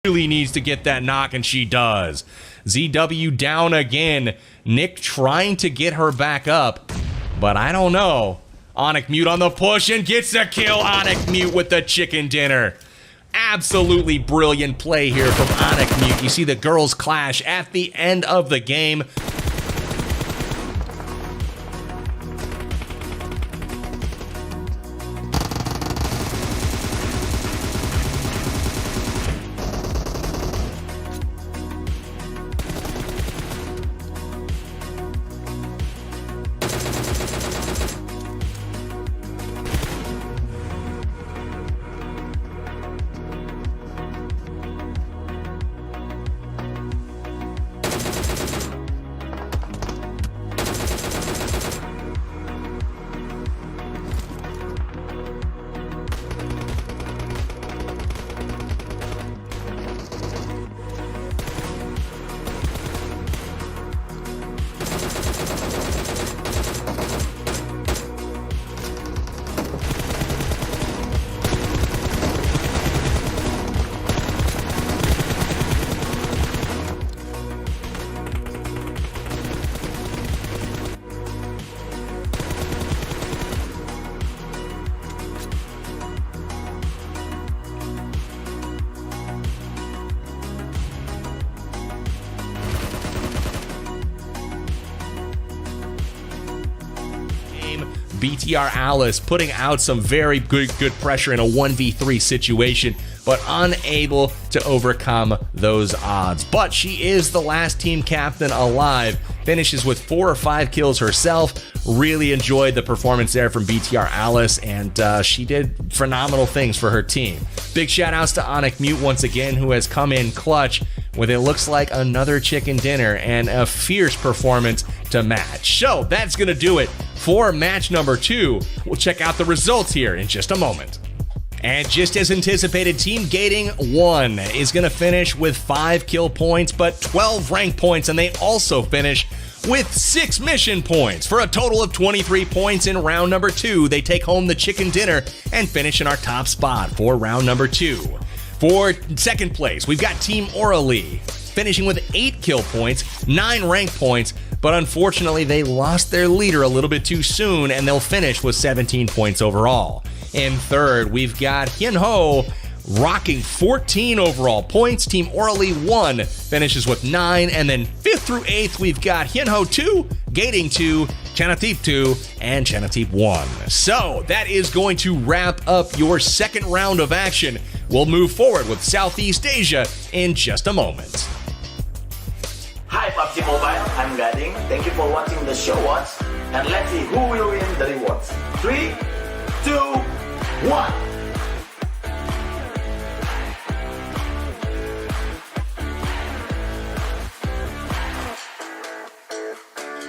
really needs to get that knock, and she does. ZW down again. Nick trying to get her back up, but I don't know. Onic Mute on the push and gets a kill. Onic Mute with the chicken dinner. Absolutely brilliant play here from Onic Mute. You see the girls clash at the end of the game. BTR Alice putting out some very good pressure in a 1v3 situation, but unable to overcome those odds. But she is the last team captain alive, finishes with 4 or 5 kills herself. Really enjoyed the performance there from BTR Alice, and she did phenomenal things for her team. Big shout outs to Onic Mute once again, who has come in clutch with it looks like another chicken dinner and a fierce performance to match. So that's gonna do it for match number 2. We'll check out the results here in just a moment. And just as anticipated, Team Gading 1 is going to finish with 5 kill points, but 12 rank points, and they also finish with 6 mission points for a total of 23 points in round number 2. They take home the chicken dinner and finish in our top spot for round number 2. For second place, we've got Team Aurelie finishing with 8 kill points, 9 rank points, but unfortunately they lost their leader a little bit too soon, and they'll finish with 17 points overall. In third, we've got Hiền Hồ rocking 14 overall points. Team Aurelie 1 finishes with 9, and then 5th through 8th, we've got Hiền Hồ 2, Gading 2, Chanatip 2, and Chanatip 1. So that is going to wrap up your second round of action. We'll move forward with Southeast Asia in just a moment. Hi PUBG Mobile, I'm Gading. Thank you for watching the show watch, and let's see who will win the rewards. 3, 2, 1.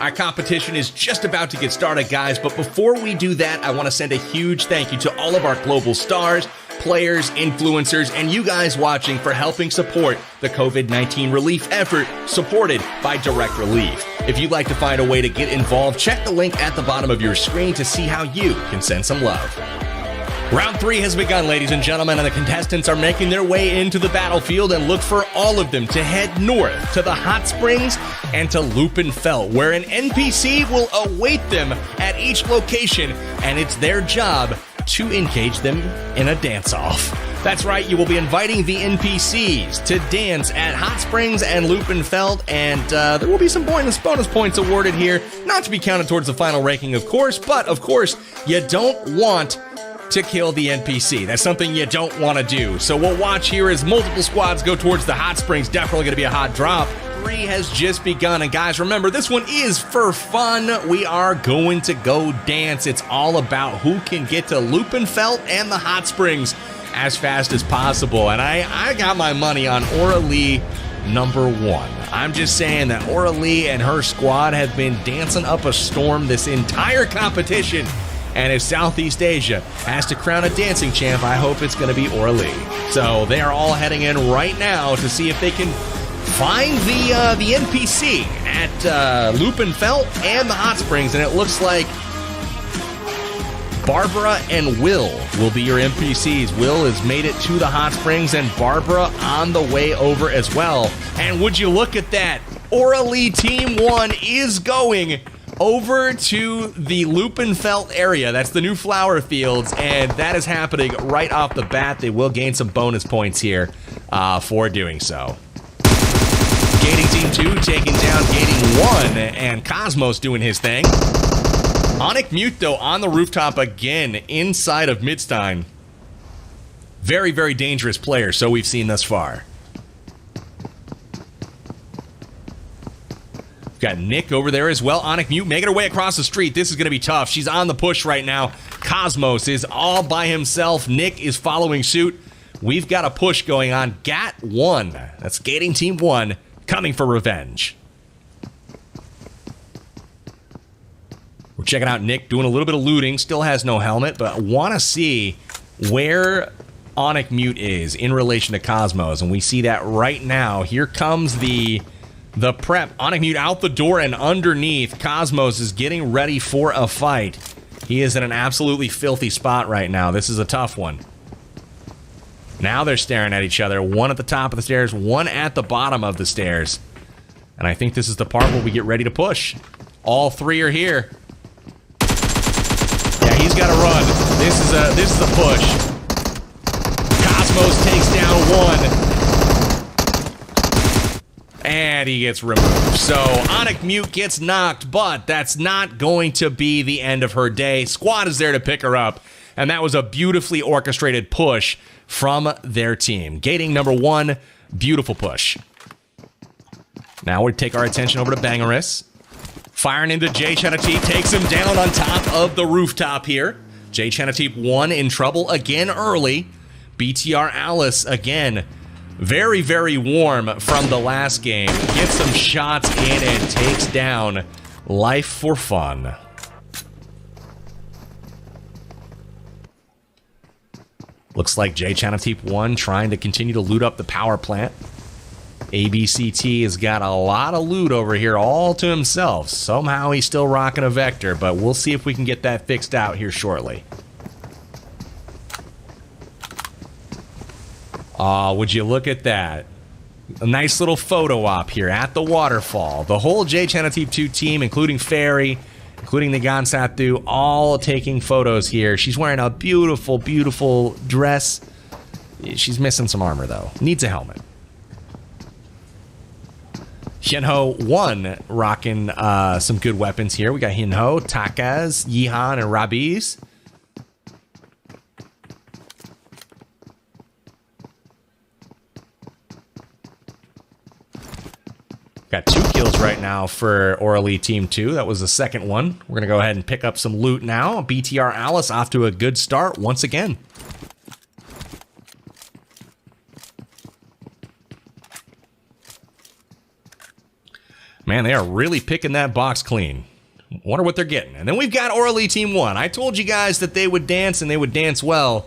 Our competition is just about to get started, guys, but before we do that, I want to send a huge thank you to all of our global stars, players, influencers, and you guys watching for helping support the COVID-19 relief effort supported by Direct Relief. If you'd like to find a way to get involved, check the link at the bottom of your screen to see how you can send some love. Round 3 has begun, ladies and gentlemen, and the contestants are making their way into the battlefield, and look for all of them to head north to the Hot Springs and to Lupenfeld, where an NPC will await them at each location, and it's their job to engage them in a dance-off. That's right, you will be inviting the NPCs to dance at Hot Springs and Lupenfeld, and there will be some bonus points awarded here, not to be counted towards the final ranking, of course, but of course, you don't want to kill the NPC. That's something you don't want to do. So we'll watch here as multiple squads go towards the Hot Springs. Definitely going to be a hot drop. 3 has just begun, and guys, remember, this one is for fun. We are going to go dance. It's all about who can get to Lupenfeld and the Hot Springs as fast as possible, and I got my money on Aurelie number 1. I'm just saying that Aurelie and her squad have been dancing up a storm this entire competition, and if Southeast Asia has to crown a dancing champ, I hope it's going to be Aurelie. So they are all heading in right now to see if they can find the NPC at Lupenfeld and the Hot Springs, and it looks like Barbara and Will be your NPCs. Will has made it to the hot springs, and Barbara on the way over as well. And would you look at that? Aurelie Team 1 is going over to the Lupenfeld area. That's the new flower fields, and that is happening right off the bat. They will gain some bonus points here for doing so. Gading Team 2 taking down Gading 1, and Cosmos doing his thing. INDIA&Mute, though, on the rooftop again inside of Midstein. Very, very dangerous player, so we've seen thus far. Got Nick over there as well. INDIA&Mute making her way across the street. This is going to be tough. She's on the push right now. Cosmos is all by himself. Nick is following suit. We've got a push going on. GAT 1. That's Gading Team 1 coming for revenge. We're checking out Nick doing a little bit of looting. Still has no helmet, but want to see where INDIA&Mute is in relation to Cosmos. And we see that right now. Here comes the prep. INDIA&Mute out the door and underneath. Cosmos is getting ready for a fight. He is in an absolutely filthy spot right now. This is a tough one. Now they're staring at each other. One at the top of the stairs, one at the bottom of the stairs. And I think this is the part where we get ready to push. All three are here. Yeah, he's got to run. This is a push. Cosmos takes down one. And he gets removed. So INDIA&Mute gets knocked, but that's not going to be the end of her day. Squad is there to pick her up. And that was a beautifully orchestrated push from their team. Gating number 1, beautiful push. Now we take our attention over to Bangaris. Firing into Jay Chanatip, takes him down on top of the rooftop here. Jay Chanatip 1 in trouble again early. BTR Alice again, very, very warm from the last game. Gets some shots in and takes down Life for Fun. Looks like Jay Chanatip 1 trying to continue to loot up the power plant. ABCT has got a lot of loot over here all to himself. Somehow he's still rocking a Vector, but we'll see if we can get that fixed out here shortly. Aw, would you look at that? A nice little photo op here at the waterfall. The whole Jay Chanatip 2 team, including Fairy, including the Gansathu, all taking photos here. She's wearing a beautiful, beautiful dress. She's missing some armor, though. Needs a helmet. Hiền Hồ 1 rocking some good weapons here. We got Hiền Hồ, TACAZ, Yihan, and Rabiz. Got 2 kills right now for Aurelie Team 2. That was the second one. We're going to go ahead and pick up some loot now. BTR Alice off to a good start once again. Man, they are really picking that box clean. Wonder what they're getting. And then we've got Aurelie Team 1. I told you guys that they would dance, and they would dance well.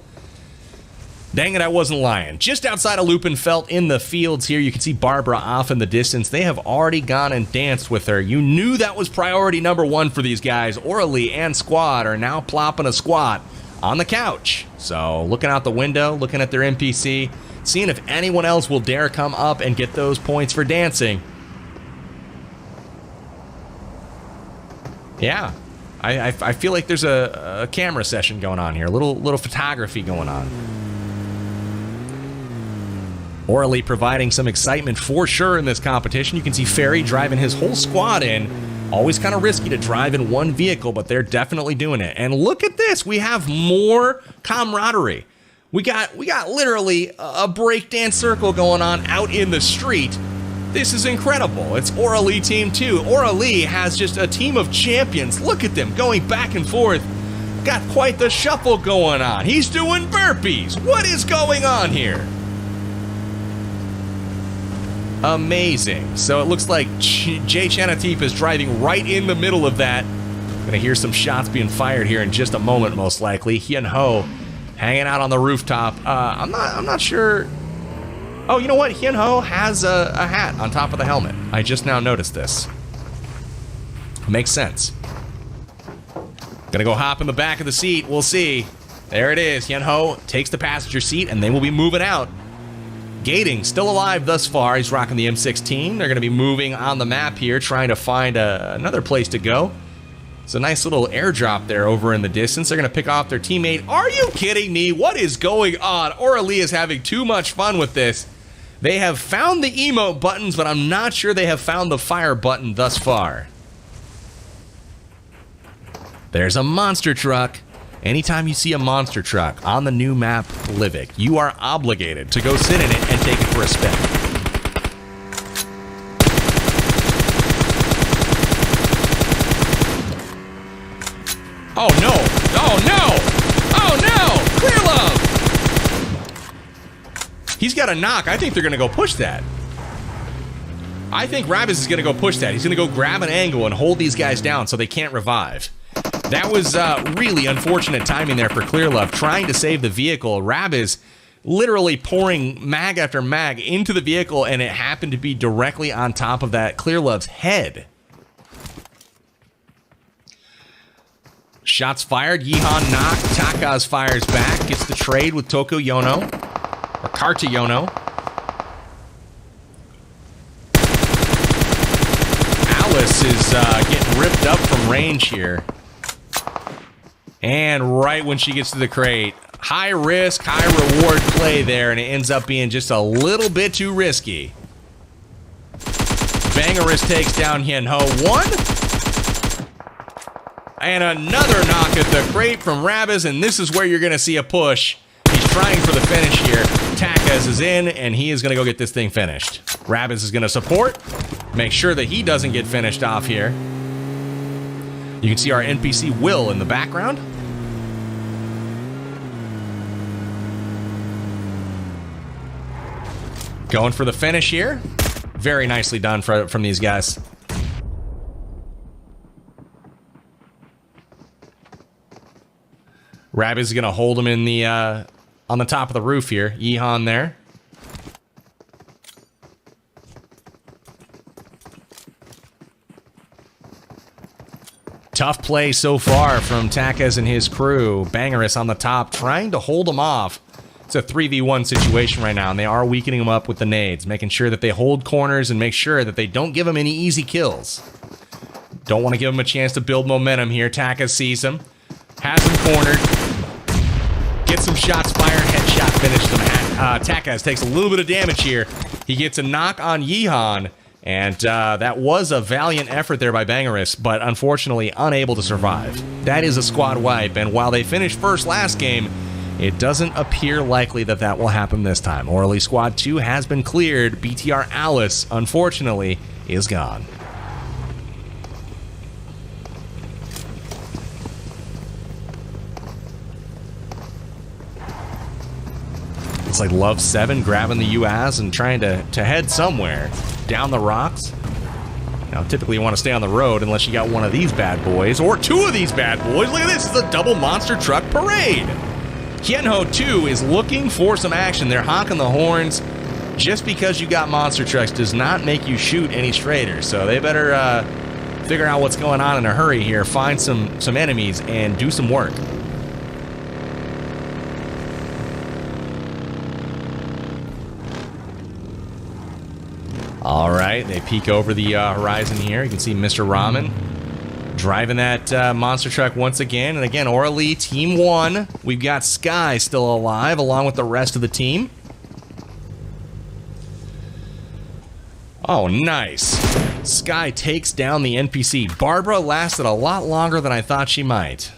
Dang it, I wasn't lying. Just outside of Lupenfeld in the fields here, you can see Barbara off in the distance. They have already gone and danced with her. You knew that was priority number 1 for these guys. Aurelie and squad are now plopping a squat on the couch. So looking out the window, looking at their NPC, seeing if anyone else will dare come up and get those points for dancing. Yeah, I feel like there's a camera session going on here, a little photography going on. Aurelie providing some excitement for sure in this competition. You can see Fairy driving his whole squad in. Always kind of risky to drive in one vehicle, but they're definitely doing it. And look at this, we have more camaraderie. We got literally a breakdance circle going on out in the street. This is incredible. It's Aurelie Team 2. Aurelie has just a team of champions. Look at them going back and forth. Got quite the shuffle going on. He's doing burpees. What is going on here? Amazing. So it looks like Jay Chanatip is driving right in the middle of that. Gonna hear some shots being fired here in just a moment, most likely. Hiền Hồ hanging out on the rooftop. I'm not sure. Oh, you know what? Hiền Hồ has a hat on top of the helmet. I just now noticed this. Makes sense. Gonna go hop in the back of the seat. We'll see. There it is. Hiền Hồ takes the passenger seat, and they will be moving out. Gading still alive thus far. He's rocking the M16. They're going to be moving on the map here, trying to find another place to go. It's a nice little airdrop there over in the distance. They're going to pick off their teammate. Are you kidding me? What is going on? Aurelie is having too much fun with this. They have found the emote buttons, but I'm not sure they have found the fire button thus far. There's a monster truck. Anytime you see a monster truck on the new map, Livik, you are obligated to go sit in it and take it for a spin. Oh no! Oh no! Oh no! Clear love! He's got a knock. I think they're gonna go push that. I think Rabis is gonna go push that. He's gonna go grab an angle and hold these guys down so they can't revive. That was really unfortunate timing there for Clearlove, trying to save the vehicle. Rabis literally pouring mag after mag into the vehicle, and it happened to be directly on top of that Clearlove's head. Shots fired. Yihan knocked. TACAZ fires back. Gets the trade with Toko Yono. Or Karta Yono. Alice is getting ripped up from range here. And right when she gets to the crate, high risk, high reward play there, and it ends up being just a little bit too risky. Bangerous takes down Hiền Hồ. One. And another knock at the crate from Rabis, and this is where you're going to see a push. He's trying for the finish here. TACAZ is in, and he is going to go get this thing finished. Rabis is going to support, make sure that he doesn't get finished off here. You can see our NPC Will in the background. Going for the finish here. Very nicely done from these guys. Rabis is going to hold him in the on the top of the roof here. Yihan there. Tough play so far from TACAZ and his crew. Bangerous on the top, trying to hold him off. It's a 3v1 situation right now, and they are weakening him up with the nades, making sure that they hold corners and make sure that they don't give him any easy kills. Don't want to give him a chance to build momentum here. TACAZ sees him, has him cornered, gets some shots fired, headshot finishes him. TACAZ takes a little bit of damage here. He gets a knock on Yihan, and that was a valiant effort there by Bangerous, but unfortunately unable to survive. That is a squad wipe, and while they finished first last game, it doesn't appear likely that that will happen this time. Aurelie Squad 2 has been cleared. BTR Alice, unfortunately, is gone. It's like Love 7 grabbing the UAS and trying to head somewhere. Down the rocks. Now, typically you want to stay on the road unless you got one of these bad boys, or two of these bad boys. Look at this, it's a double monster truck parade. Hiền Hồ 2 is looking for some action. They're honking the horns. Just because you got monster trucks does not make you shoot any straighters. So they better figure out what's going on in a hurry here, find some enemies, and do some work. All right, they peek over the horizon here. You can see Mr. Ramen driving that monster truck once again. And again, Aurelie, Team 1. We've got Sky still alive, along with the rest of the team. Oh, nice. Sky takes down the NPC. Barbara lasted a lot longer than I thought she might.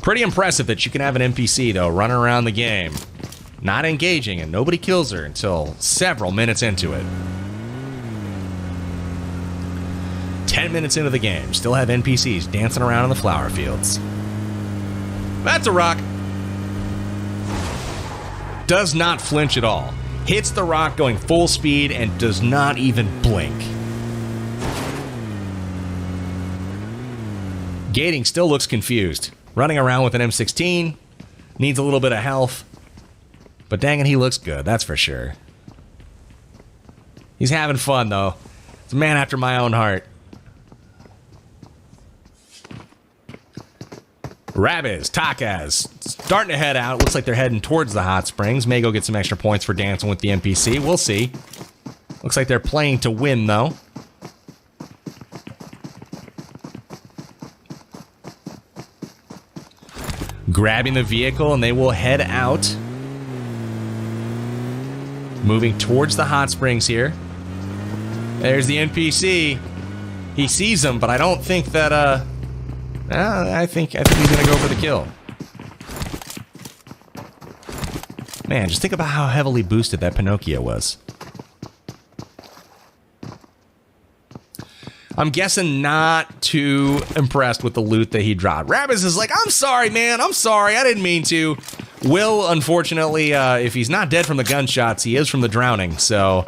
Pretty impressive that you can have an NPC, though, running around the game, not engaging, and nobody kills her until several minutes into it. 10 minutes into the game, still have NPCs dancing around in the flower fields. That's a rock. Does not flinch at all. Hits the rock going full speed and does not even blink. Gading still looks confused. Running around with an M16. Needs a little bit of health. But dang it, he looks good, that's for sure. He's having fun, though. It's a man after my own heart. Rabiz, TACAZ, starting to head out. Looks like they're heading towards the hot springs. May go get some extra points for dancing with the NPC. We'll see. Looks like they're playing to win, though. Grabbing the vehicle, and they will head out. Moving towards the hot springs here. There's the NPC. He sees him, but I don't think that, I think he's gonna go for the kill. Man, just think about how heavily boosted that Pinocchio was. I'm guessing not too impressed with the loot that he dropped. Rabiz is like, I'm sorry, man. I'm sorry. I didn't mean to. Will, unfortunately, if he's not dead from the gunshots, he is from the drowning. So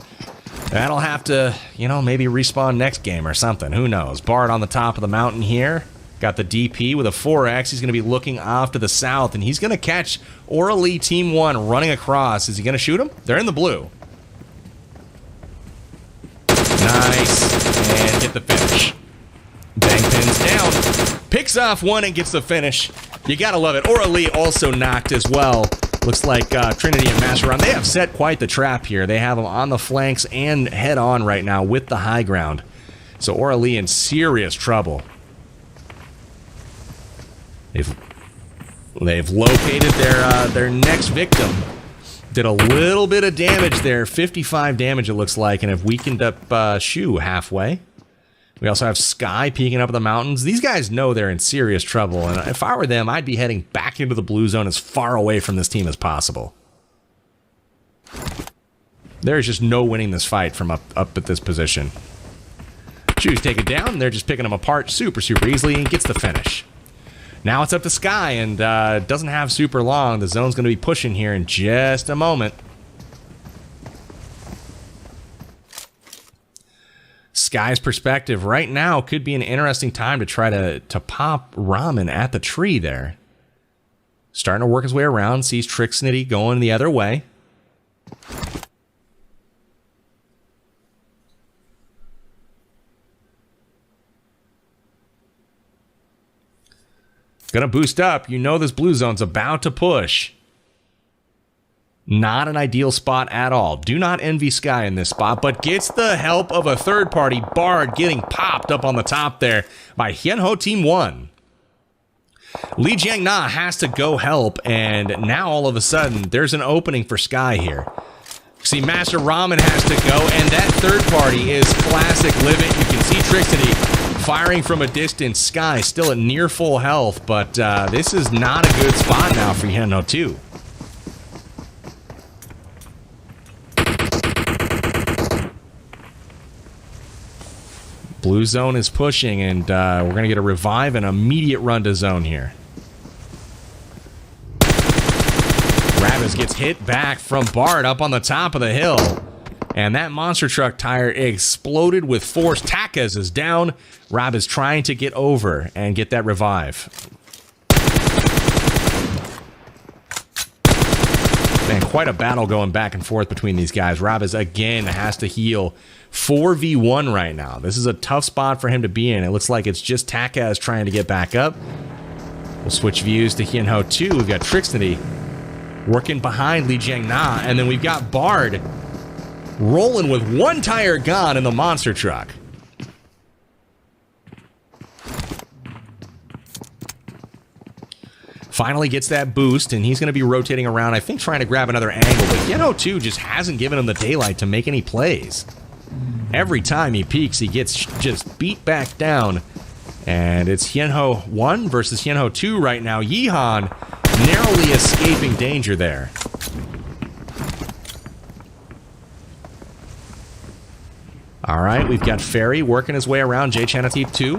that'll have to, you know, maybe respawn next game or something. Who knows? Bard on the top of the mountain here. Got the DP with a 4X. He's going to be looking off to the south, and he's going to catch Aurelie Team 1 running across. Is he going to shoot him? They're in the blue. Nice. And get the finish. Bang pins down. Picks off one and gets the finish. You got to love it. Aurelie also knocked as well. Looks like Trinity and Masteron, they have set quite the trap here. They have them on the flanks and head on right now with the high ground. So Aurelie in serious trouble. They've located their next victim. Did a little bit of damage there, 55 damage it looks like, and have weakened up Shu halfway. We also have Sky peeking up in the mountains. These guys know they're in serious trouble, and if I were them, I'd be heading back into the blue zone as far away from this team as possible. There's just no winning this fight from up at this position. Shu's taken down, they're just picking them apart super easily, and gets the finish. Now it's up to Sky, and doesn't have super long. The zone's going to be pushing here in just a moment. Sky's perspective right now could be an interesting time to try to pop Ramen at the tree there. Starting to work his way around, sees Trixnity going the other way. Gonna boost up. You know this blue zone's about to push. Not an ideal spot at all. Do not envy Sky in this spot, but gets the help of a third party. Bard getting popped up on the top there by Hiền Hồ Team 1. Li Jiangna has to go help, and now all of a sudden there's an opening for Sky here. See, Master Ramen has to go, and that third party is classic Livik. You can see Trixnity firing from a distance. Sky still at near full health, but this is not a good spot now for Hiền Hồ 2. Blue zone is pushing, and we're going to get a revive and immediate run to zone here. Rabiz gets hit back from Bard up on the top of the hill. And that monster truck tire exploded with force. TACAZ is down. Rob is trying to get over and get that revive. Man, quite a battle going back and forth between these guys. Rob is again has to heal 4v1 right now. This is a tough spot for him to be in. It looks like it's just TACAZ trying to get back up. We'll switch views to Hiền Hồ 2. We've got Trixnity working behind Li Jiangna. And then we've got Bard rolling with one tire gone in the monster truck. Finally gets that boost, and he's going to be rotating around, I think, trying to grab another angle. But Hiền Hồ 2 just hasn't given him the daylight to make any plays. Every time he peeks, he gets just beat back down. And it's Hiền Hồ 1 versus Hiền Hồ 2 right now. Yihan narrowly escaping danger there. All right, we've got Ferry working his way around Chanatip 2.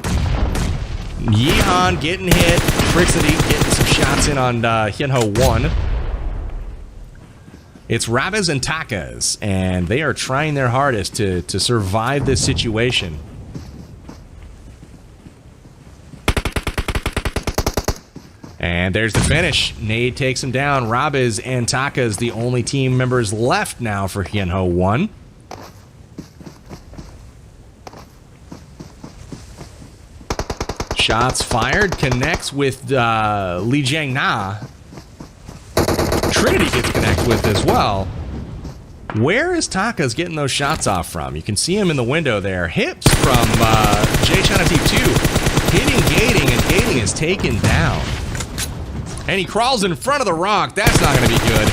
Yihan getting hit. Trixnity getting some shots in on Hiền Hồ 1. It's Rabiz and TACAZ, and they are trying their hardest to survive this situation. And there's the finish. Nade takes him down. Rabiz and TACAZ, the only team members left now for Hiền Hồ 1. Shots fired. Connects with Li Jiangna. Trinity gets connected with as well. Where is TACAZ getting those shots off from? You can see him in the window there. Hips from Chanatip 2 hitting Gading, and Gading is taken down. And he crawls in front of the rock. That's not going to be good.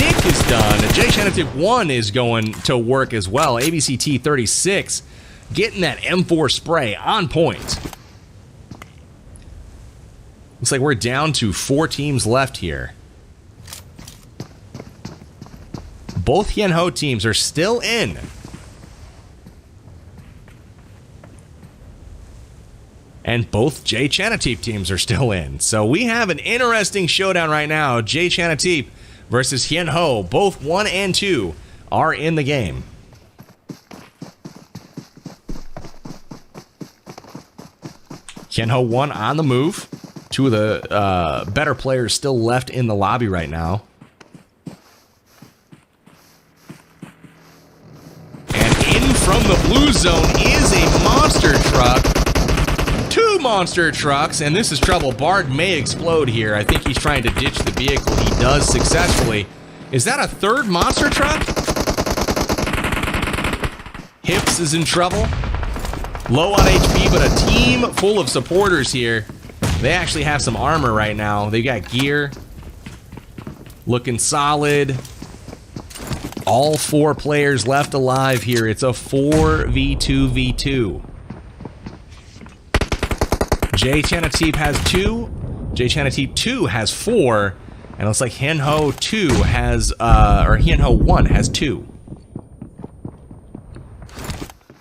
Nick is done. Chanatip 1 is going to work as well. ABCT 36 getting that M4 spray on point. Looks like we're down to 4 teams left here. Both Hiền Hồ teams are still in. And both Chanatip teams are still in. So we have an interesting showdown right now. Chanatip versus Hiền Hồ. Both 1 and 2 are in the game. Hiền Hồ 1 on the move. 2 of the better players still left in the lobby right now. From the blue zone is a monster truck. 2 monster trucks, and this is trouble. Bard may explode here. I think he's trying to ditch the vehicle. He does successfully. Is that a 3rd monster truck? Hips is in trouble. Low on HP, but a team full of supporters here. They actually have some armor right now. They got gear. Looking solid. All 4 players left alive here. It's a 4v2v2. Chanatip has 2. Chanatip 2 has 4. And it looks like Hiền Hồ 2 has, or Hiền Hồ 1 has 2.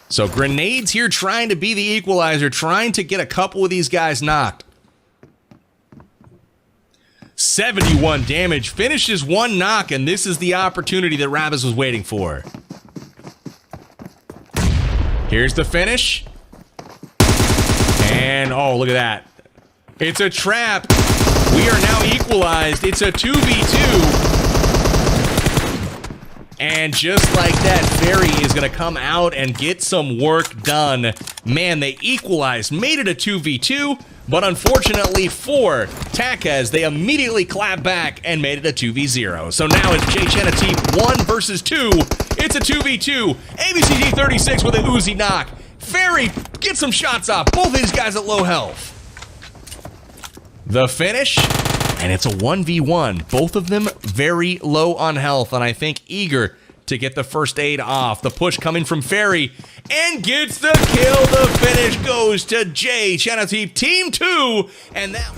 So grenades here trying to be the equalizer, trying to get a couple of these guys knocked. 71 damage, finishes 1 knock, and this is the opportunity that Rabas was waiting for. Here's the finish. And, oh, look at that. It's a trap. We are now equalized. It's a 2v2. And just like that, Ferry is going to come out and get some work done. Man, they equalized, made it a 2v2. But unfortunately for TACAZ, they immediately clapped back and made it a 2v0. So now it's Chanatip 1 versus 2. It's a 2v2. ABCD 36 with a Uzi knock. Ferry, get some shots off. Both of these guys at low health. The finish, and it's a 1v1. Both of them very low on health, and I think eager to get the first aid off. The push coming from Ferry, and gets the kill. The finish goes to Chanatip Team 2, and that...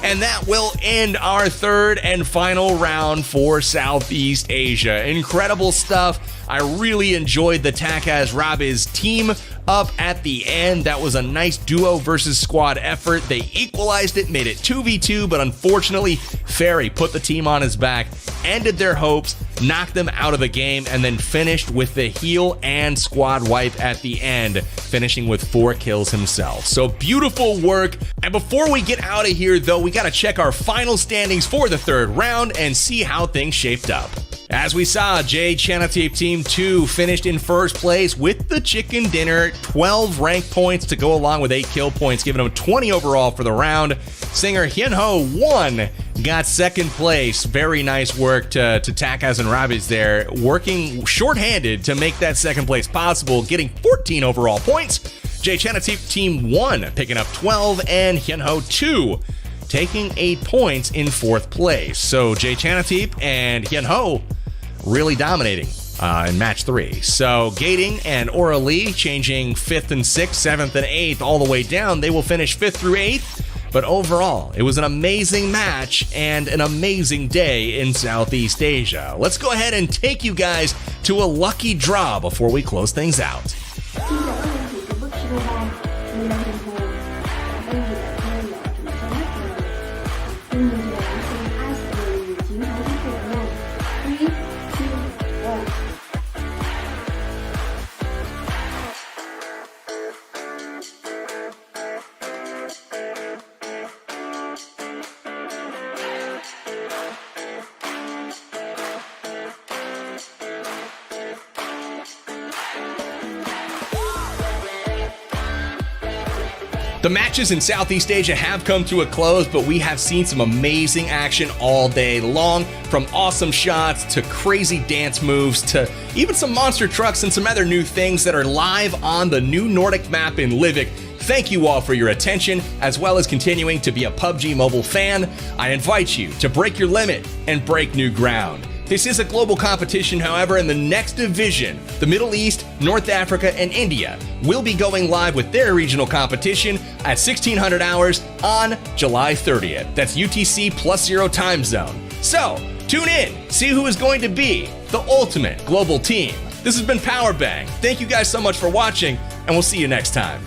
And that will end our third and final round for Southeast Asia. Incredible stuff. I really enjoyed the TACAZ Rabas team up at the end. That was a nice duo versus squad effort. They equalized it, made it 2v2, but unfortunately, Ferry put the team on his back, ended their hopes, knocked them out of the game, and then finished with the heal and squad wipe at the end, finishing with 4 kills himself. So beautiful work. And before we get out of here, though, we got to check our final standings for the third round and see how things shaped up. As we saw, Chanatip Team 2 finished in first place with the chicken dinner, 12 rank points to go along with 8 kill points, giving them 20 overall for the round. Singer Hiền Hồ 1 got second place. Very nice work to TACAZ and Rabbits there, working shorthanded to make that second place possible, getting 14 overall points. Chanatip Team 1 picking up 12, and Hiền Hồ 2 taking 8 points in fourth place. So Chanatip and Hiền Hồ really dominating in match 3. So Gading and Aurelie changing 5th and 6th, 7th and 8th all the way down. They will finish 5th through 8th. But overall, it was an amazing match and an amazing day in Southeast Asia. Let's go ahead and take you guys to a lucky draw before we close things out. The matches in Southeast Asia have come to a close, but we have seen some amazing action all day long, from awesome shots to crazy dance moves to even some monster trucks and some other new things that are live on the new Nordic map in Livik. Thank you all for your attention, as well as continuing to be a PUBG Mobile fan. I invite you to break your limit and break new ground. This is a global competition, however, and the next division, the Middle East, North Africa, and India, will be going live with their regional competition at 1600 hours on July 30th. That's UTC +0 time zone. So, tune in, see who is going to be the ultimate global team. This has been Power Bang. Thank you guys so much for watching, and we'll see you next time.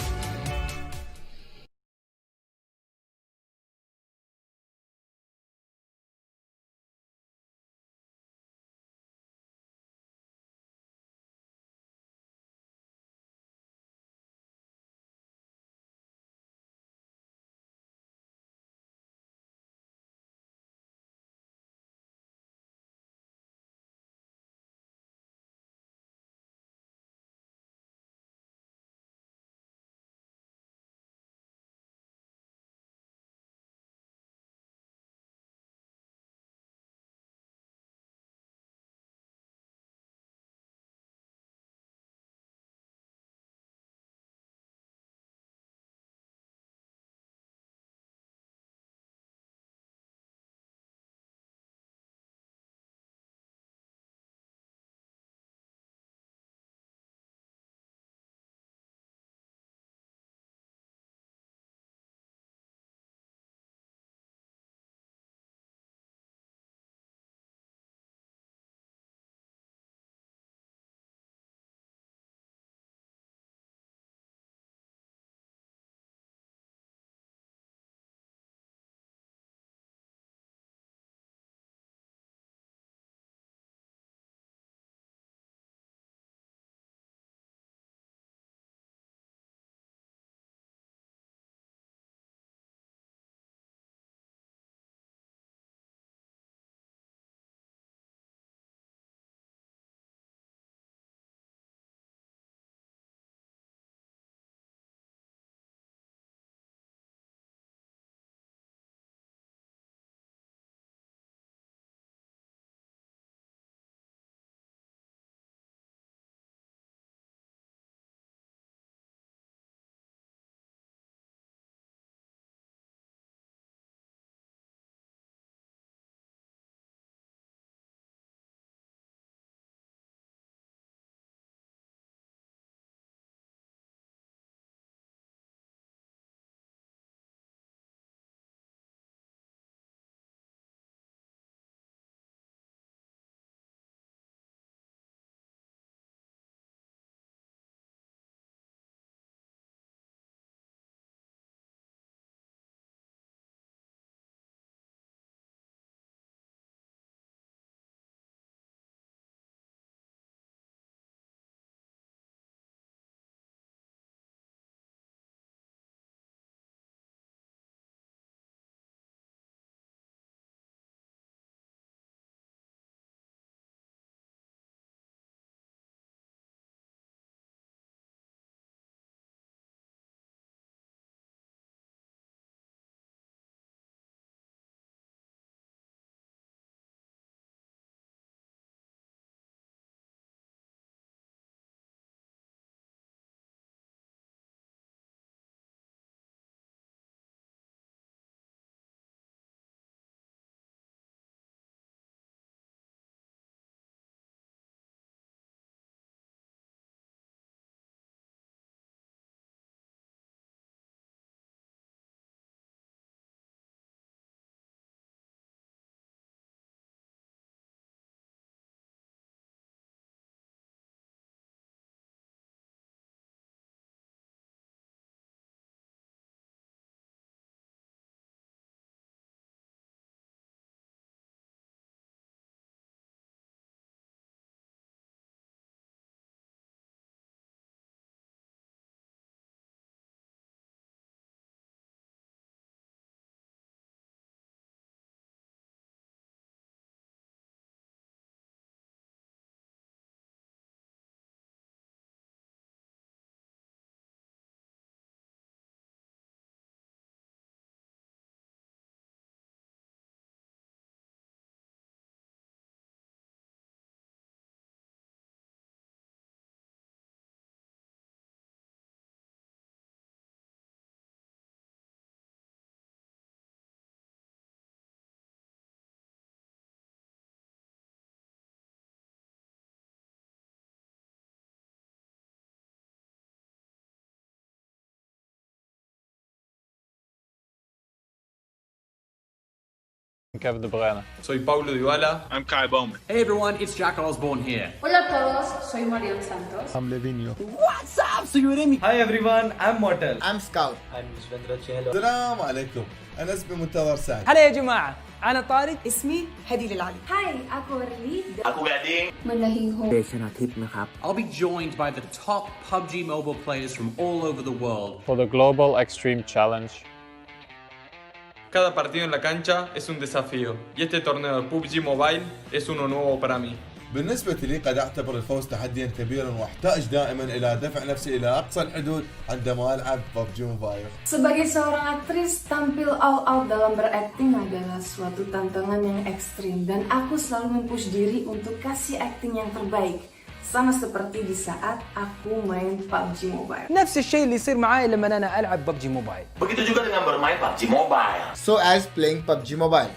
Kevin De Bruyne. Soy Paulo Dybala. I'm Kai Bowman. Hey everyone, it's Jack Osborne here. Hola a todos, soy Marian Santos. I'm LEVINHO. What's up, soy Aurelie. Hi everyone, I'm Mortal. I'm Scout. I'm Shvendra Chehlo. السلام عليكم. أنا اسمي منتظر سعد. هلا يا جماعة، أنا طارق. اسمي هدي للعلي. Hi, ako Aurelie. Aku Gading. Manahingho. Chanatipนะครับ. I'll be joined by the top PUBG Mobile players from all over the world. For the Global Extreme Challenge. Cada partido en la cancha es un desafío y este torneo de PUBG Mobile es uno nuevo para mí. بالنسبة لي قد أعتبر الفوز تحديا كبيرا وأحتاج دائما إلى دفع نفسي إلى أقصى الحدود عندما ألعب PUBG Mobile. Sebagai seorang aktris, tampil all out dalam berakting adalah suatu tantangan yang ekstrim dan aku selalu mempush diri untuk kasih acting yang terbaik. sama seperti di saat aku main PUBG Mobile. نفس الشيء اللي يصير معاي لما أنا ألعب PUBG Mobile. Begitu juga dengan bermain PUBG Mobile. So as playing PUBG Mobile.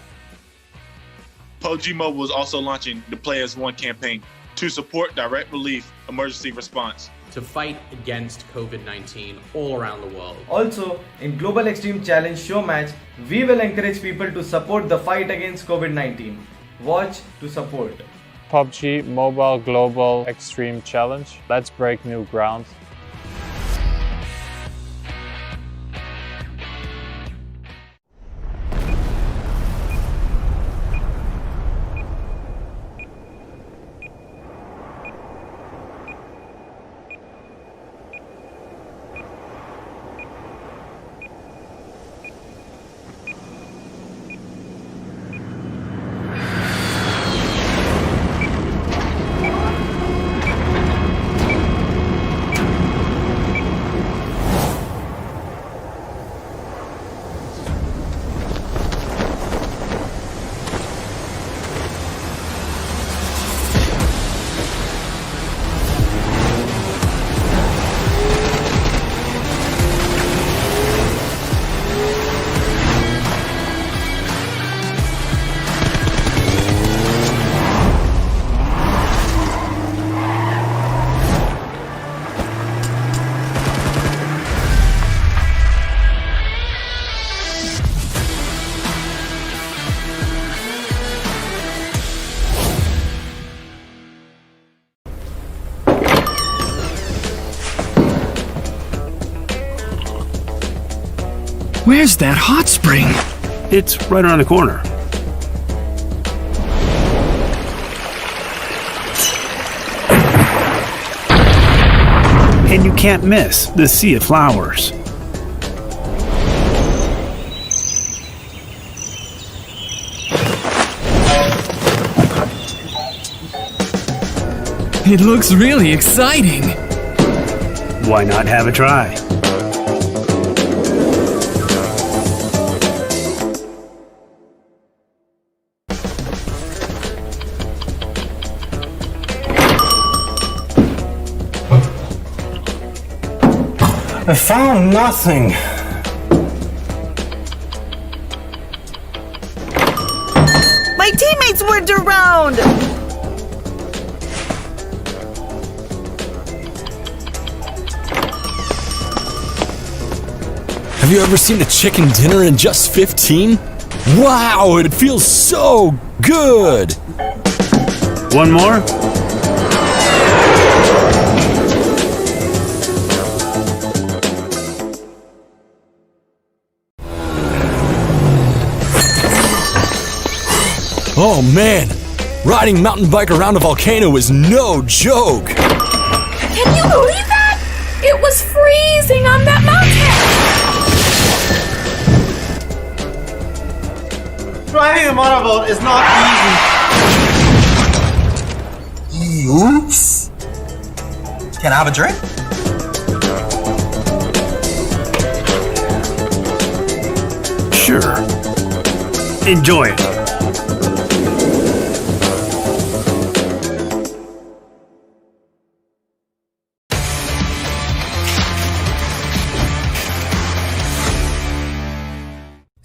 PUBG Mobile is also launching the Play as One campaign to support direct relief emergency response. To fight against COVID-19 all around the world. Also, in Global Extreme Challenge show match, we will encourage people to support the fight against COVID-19. Watch to support. PUBG Mobile Global Extreme Challenge. Let's break new ground. Where's that hot spring? It's right around the corner. And you can't miss the sea of flowers. It looks really exciting. Why not have a try? I found nothing. My teammates weren't around! Have you ever seen a chicken dinner in just 15? Wow, it feels so good! One more? Oh man, riding mountain bike around a volcano is no joke! Can you believe that? It was freezing on that mountain! Driving a motorboat is not easy. Oops. Can I have a drink? Sure. Enjoy it.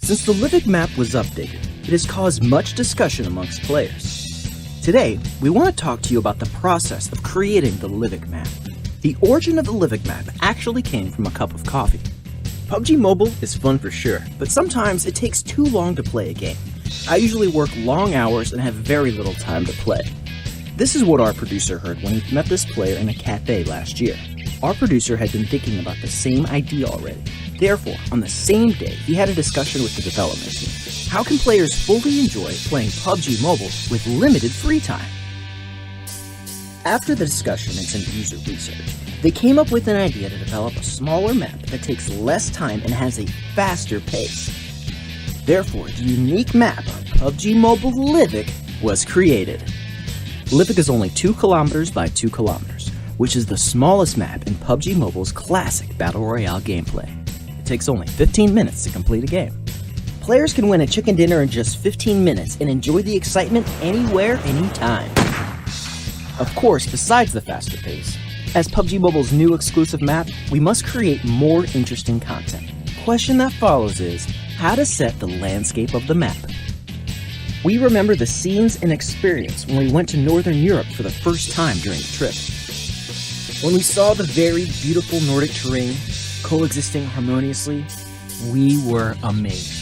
Since the Livik map was updated, it has caused much discussion amongst players. Today, we want to talk to you about the process of creating the Livik map. The origin of the Livik map actually came from a cup of coffee. PUBG Mobile is fun for sure, but sometimes it takes too long to play a game, I usually work long hours and have very little time to play. This is what our producer heard when he met this player in a cafe last year. Our producer had been thinking about the same idea already. Therefore, on the same day, he had a discussion with the development team. How can players fully enjoy playing PUBG Mobile with limited free time? After the discussion and some user research, they came up with an idea to develop a smaller map that takes less time and has a faster pace. Therefore, the unique map PUBG Mobile Livik was created. Livik is only 2 kilometers by 2 kilometers, which is the smallest map in PUBG Mobile's classic Battle Royale gameplay. It takes only 15 minutes to complete a game. Players can win a chicken dinner in just 15 minutes and enjoy the excitement anywhere, anytime. Of course, besides the faster pace, as PUBG Mobile's new exclusive map, we must create more interesting content. The question that follows is, how to set the landscape of the map. We remember the scenes and experience when we went to Northern Europe for the first time during the trip. When we saw the very beautiful Nordic terrain coexisting harmoniously, we were amazed.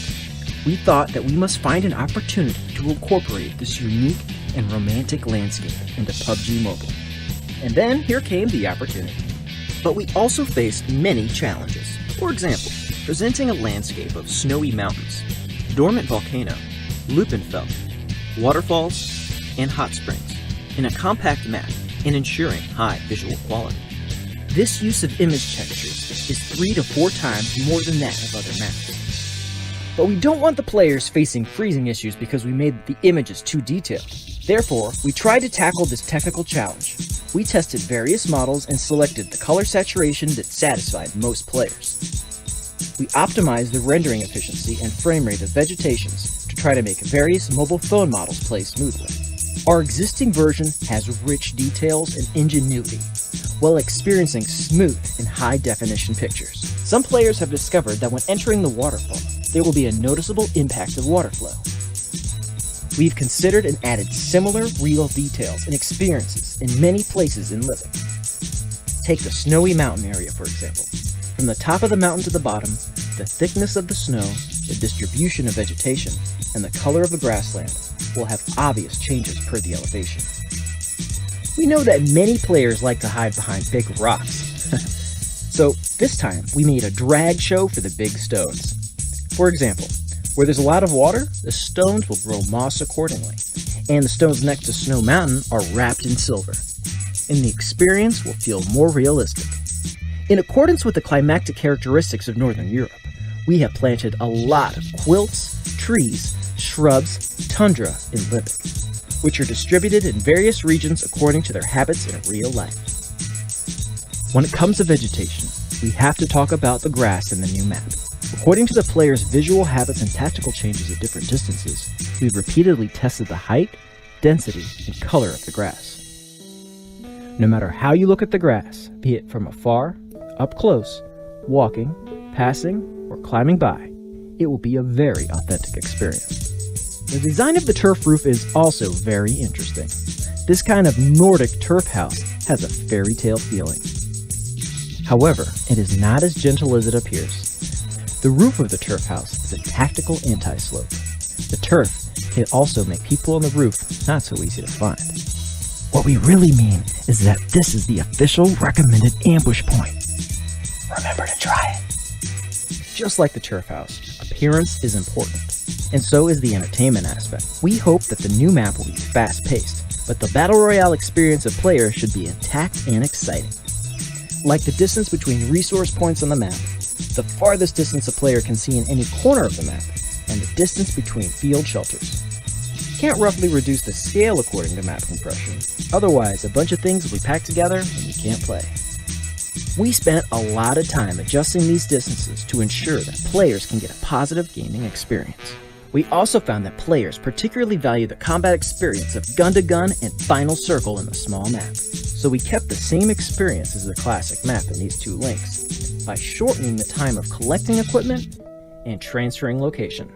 We thought that we must find an opportunity to incorporate this unique and romantic landscape into PUBG Mobile. And then here came the opportunity. But we also faced many challenges. For example, presenting a landscape of snowy mountains, dormant volcano, Lupenfeld, waterfalls, and hot springs in a compact map and ensuring high visual quality. This use of image textures is 3 to 4 times more than that of other maps. But we don't want the players facing freezing issues because we made the images too detailed. Therefore, we tried to tackle this technical challenge. We tested various models and selected the color saturation that satisfied most players. We optimized the rendering efficiency and frame rate of vegetations to try to make various mobile phone models play smoothly. Our existing version has rich details and ingenuity, while experiencing smooth and high-definition pictures. Some players have discovered that when entering the waterfall, there will be a noticeable impact of water flow. We've considered and added similar real details and experiences in many places in Livik. Take the snowy mountain area, for example. From the top of the mountain to the bottom, the thickness of the snow, the distribution of vegetation, and the color of the grassland will have obvious changes per the elevation. We know that many players like to hide behind big rocks. So this time, we made a drag show for the big stones. For example, where there's a lot of water, the stones will grow moss accordingly, and the stones next to Snow Mountain are wrapped in silver, and the experience will feel more realistic. In accordance with the climatic characteristics of Northern Europe, we have planted a lot of quilts, trees, shrubs, tundra in Livik, which are distributed in various regions according to their habits in real life. When it comes to vegetation, we have to talk about the grass in the new map. According to the player's visual habits and tactical changes at different distances, we've repeatedly tested the height, density, and color of the grass. No matter how you look at the grass, be it from afar, up close, walking, passing, or climbing by, it will be a very authentic experience. The design of the turf roof is also very interesting. This kind of Nordic turf house has a fairy tale feeling. However, it is not as gentle as it appears. The roof of the turf house is a tactical anti-slope. The turf can also make people on the roof not so easy to find. What we really mean is that this is the official recommended ambush point. Remember to try it. Just like the turf house, appearance is important, and so is the entertainment aspect. We hope that the new map will be fast-paced, but the Battle Royale experience of players should be intact and exciting. Like the distance between resource points on the map, the farthest distance a player can see in any corner of the map, and the distance between field shelters. You can't roughly reduce the scale according to map compression, otherwise a bunch of things will be packed together and you can't play. We spent a lot of time adjusting these distances to ensure that players can get a positive gaming experience. We also found that players particularly value the combat experience of gun-to-gun and final circle in the small map, so we kept the same experience as the classic map in these two links, by shortening the time of collecting equipment and transferring location.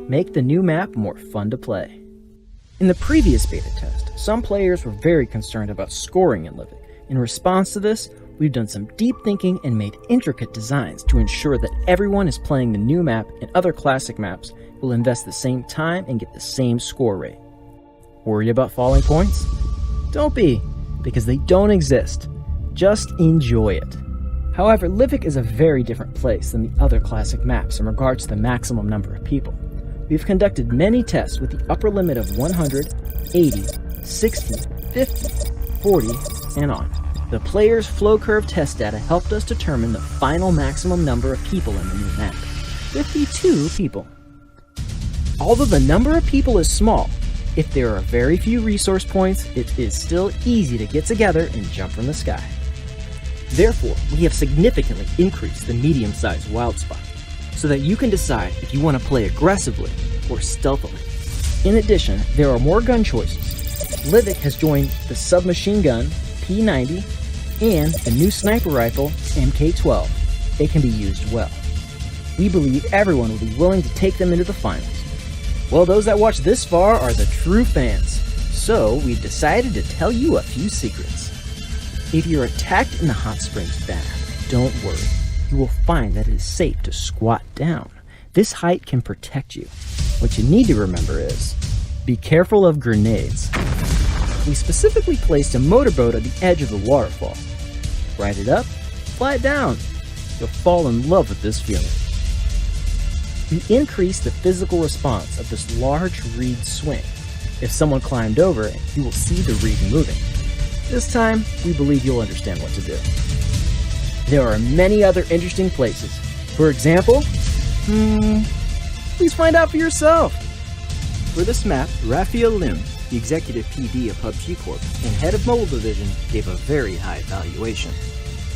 Make the new map more fun to play. In the previous beta test, some players were very concerned about scoring in Livik. In response to this, we've done some deep thinking and made intricate designs to ensure that everyone is playing the new map and other classic maps will invest the same time and get the same score rate. Worried about falling points? Don't be, because they don't exist. Just enjoy it. However, Livik is a very different place than the other classic maps in regards to the maximum number of people. We've conducted many tests with the upper limit of 100, 80, 60, 50, 40, and on. The player's flow curve test data helped us determine the final maximum number of people in the new map, 52 people. Although the number of people is small, if there are very few resource points, it is still easy to get together and jump from the sky. Therefore, we have significantly increased the medium-sized wild spot, so that you can decide if you want to play aggressively or stealthily. In addition, there are more gun choices. Livik has joined the submachine gun P90 and the new sniper rifle MK12. They can be used well. We believe everyone will be willing to take them into the finals. Well, those that watch this far are the true fans, so we've decided to tell you a few secrets. If you're attacked in the hot springs bath, don't worry. You will find that it is safe to squat down. This height can protect you. What you need to remember is, be careful of grenades. We specifically placed a motorboat at the edge of the waterfall. Ride it up, fly it down. You'll fall in love with this feeling. We increased the physical response of this large reed swing. If someone climbed over it, you will see the reed moving. This time, we believe you'll understand what to do. There are many other interesting places. For example, please find out for yourself. For this map, Raphael Lim, the executive PD of PUBG Corp and head of mobile division, gave a very high valuation.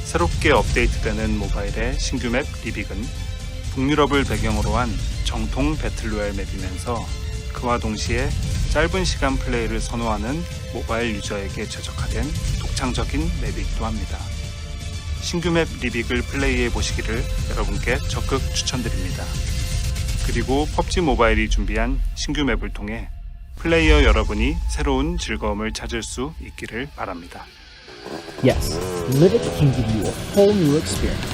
새롭게 업데이트되는 모바일의 신규 맵 리빅은 북유럽을 배경으로 한 정통 배틀로얄 맵이면서 그와 동시에 짧은 시간 플레이를 선호하는 모바일 유저에게 최적화된 독창적인 맵이기도 합니다. 신규 맵 리빅을 플레이해 보시기를 여러분께 적극 추천드립니다. 그리고 PUBG 모바일이 준비한 신규 맵을 통해 플레이어 여러분이 새로운 즐거움을 찾을 수 있기를 바랍니다. Yes, Livik can give you a whole new experience.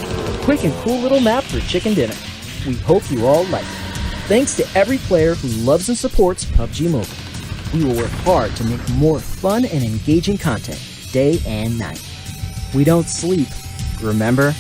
A quick and cool little map for chicken dinner. We hope you all like it. Thanks to every player who loves and supports PUBG Mobile. We will work hard to make more fun and engaging content day and night. We don't sleep, remember?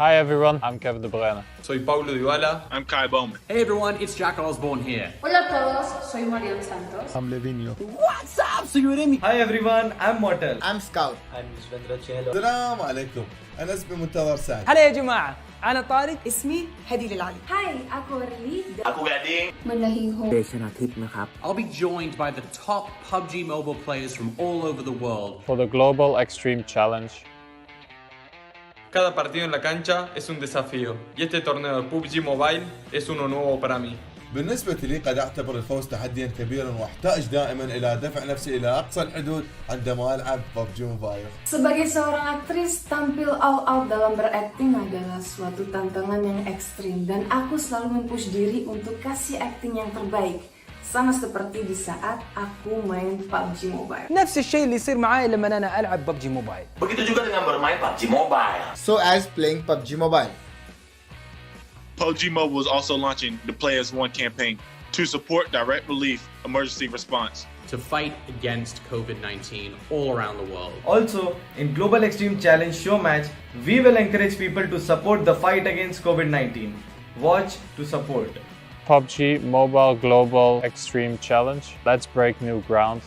Hi everyone, I'm Kevin Bruyne. Soy Paulo Dybala. I'm Kai Bowman. Hey everyone, it's Jack Osborne here. Hola a todos, soy Marian Santos. I'm LEVINHO. What's up, Sayurimi? Hi everyone, I'm Mortal. I'm Scout. I'm CELEBS. السلام عليكم انا اسمي منتظر سعد. هلا يا جماعة، أنا طارق، اسمي هديل العلي. Hai, aku Aurelie. Aku Gading. Hey, Chanatip นะครับ I'll be joined by the top PUBG Mobile players from all over the world. For the Global Extreme Challenge. Cada partido en la cancha es un desafío y este torneo de PUBG Mobile es uno nuevo para mí. بالنسبة لي قد أعتبر الفوز تحديا كبيرا وأحتاج دائما إلى دفع نفسي إلى أقصى الحدود عندما ألعب PUBG Mobile. Sebagai seorang aktris, tampil all out dalam berakting adalah suatu tantangan yang ekstrim dan aku selalu mempush diri untuk kasih acting yang terbaik. Sama seperti di saat aku main PUBG Mobile. نفس الشيء اللي يصير معاي لما أنا ألعب PUBG Mobile. Begitu juga dengan bermain PUBG Mobile. So as playing PUBG Mobile. PUBG Mobile is also launching the Play as One campaign to support direct relief emergency response. To fight against COVID-19 all around the world. Also, in Global Extreme Challenge show match, we will encourage people to support the fight against COVID-19. Watch to support. PUBG Mobile Global Extreme Challenge. Let's break new ground.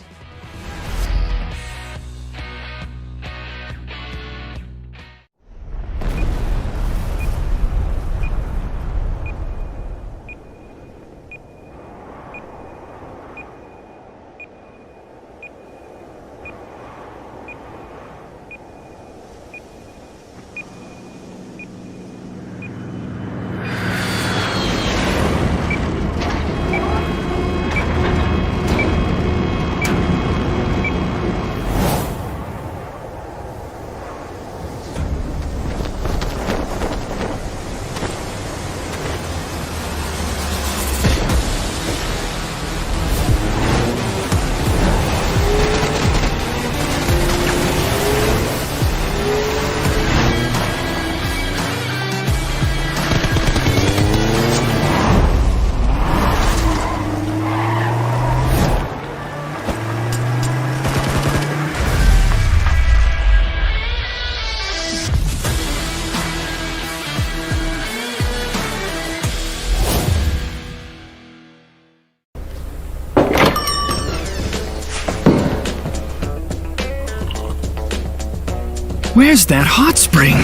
Where's that hot spring?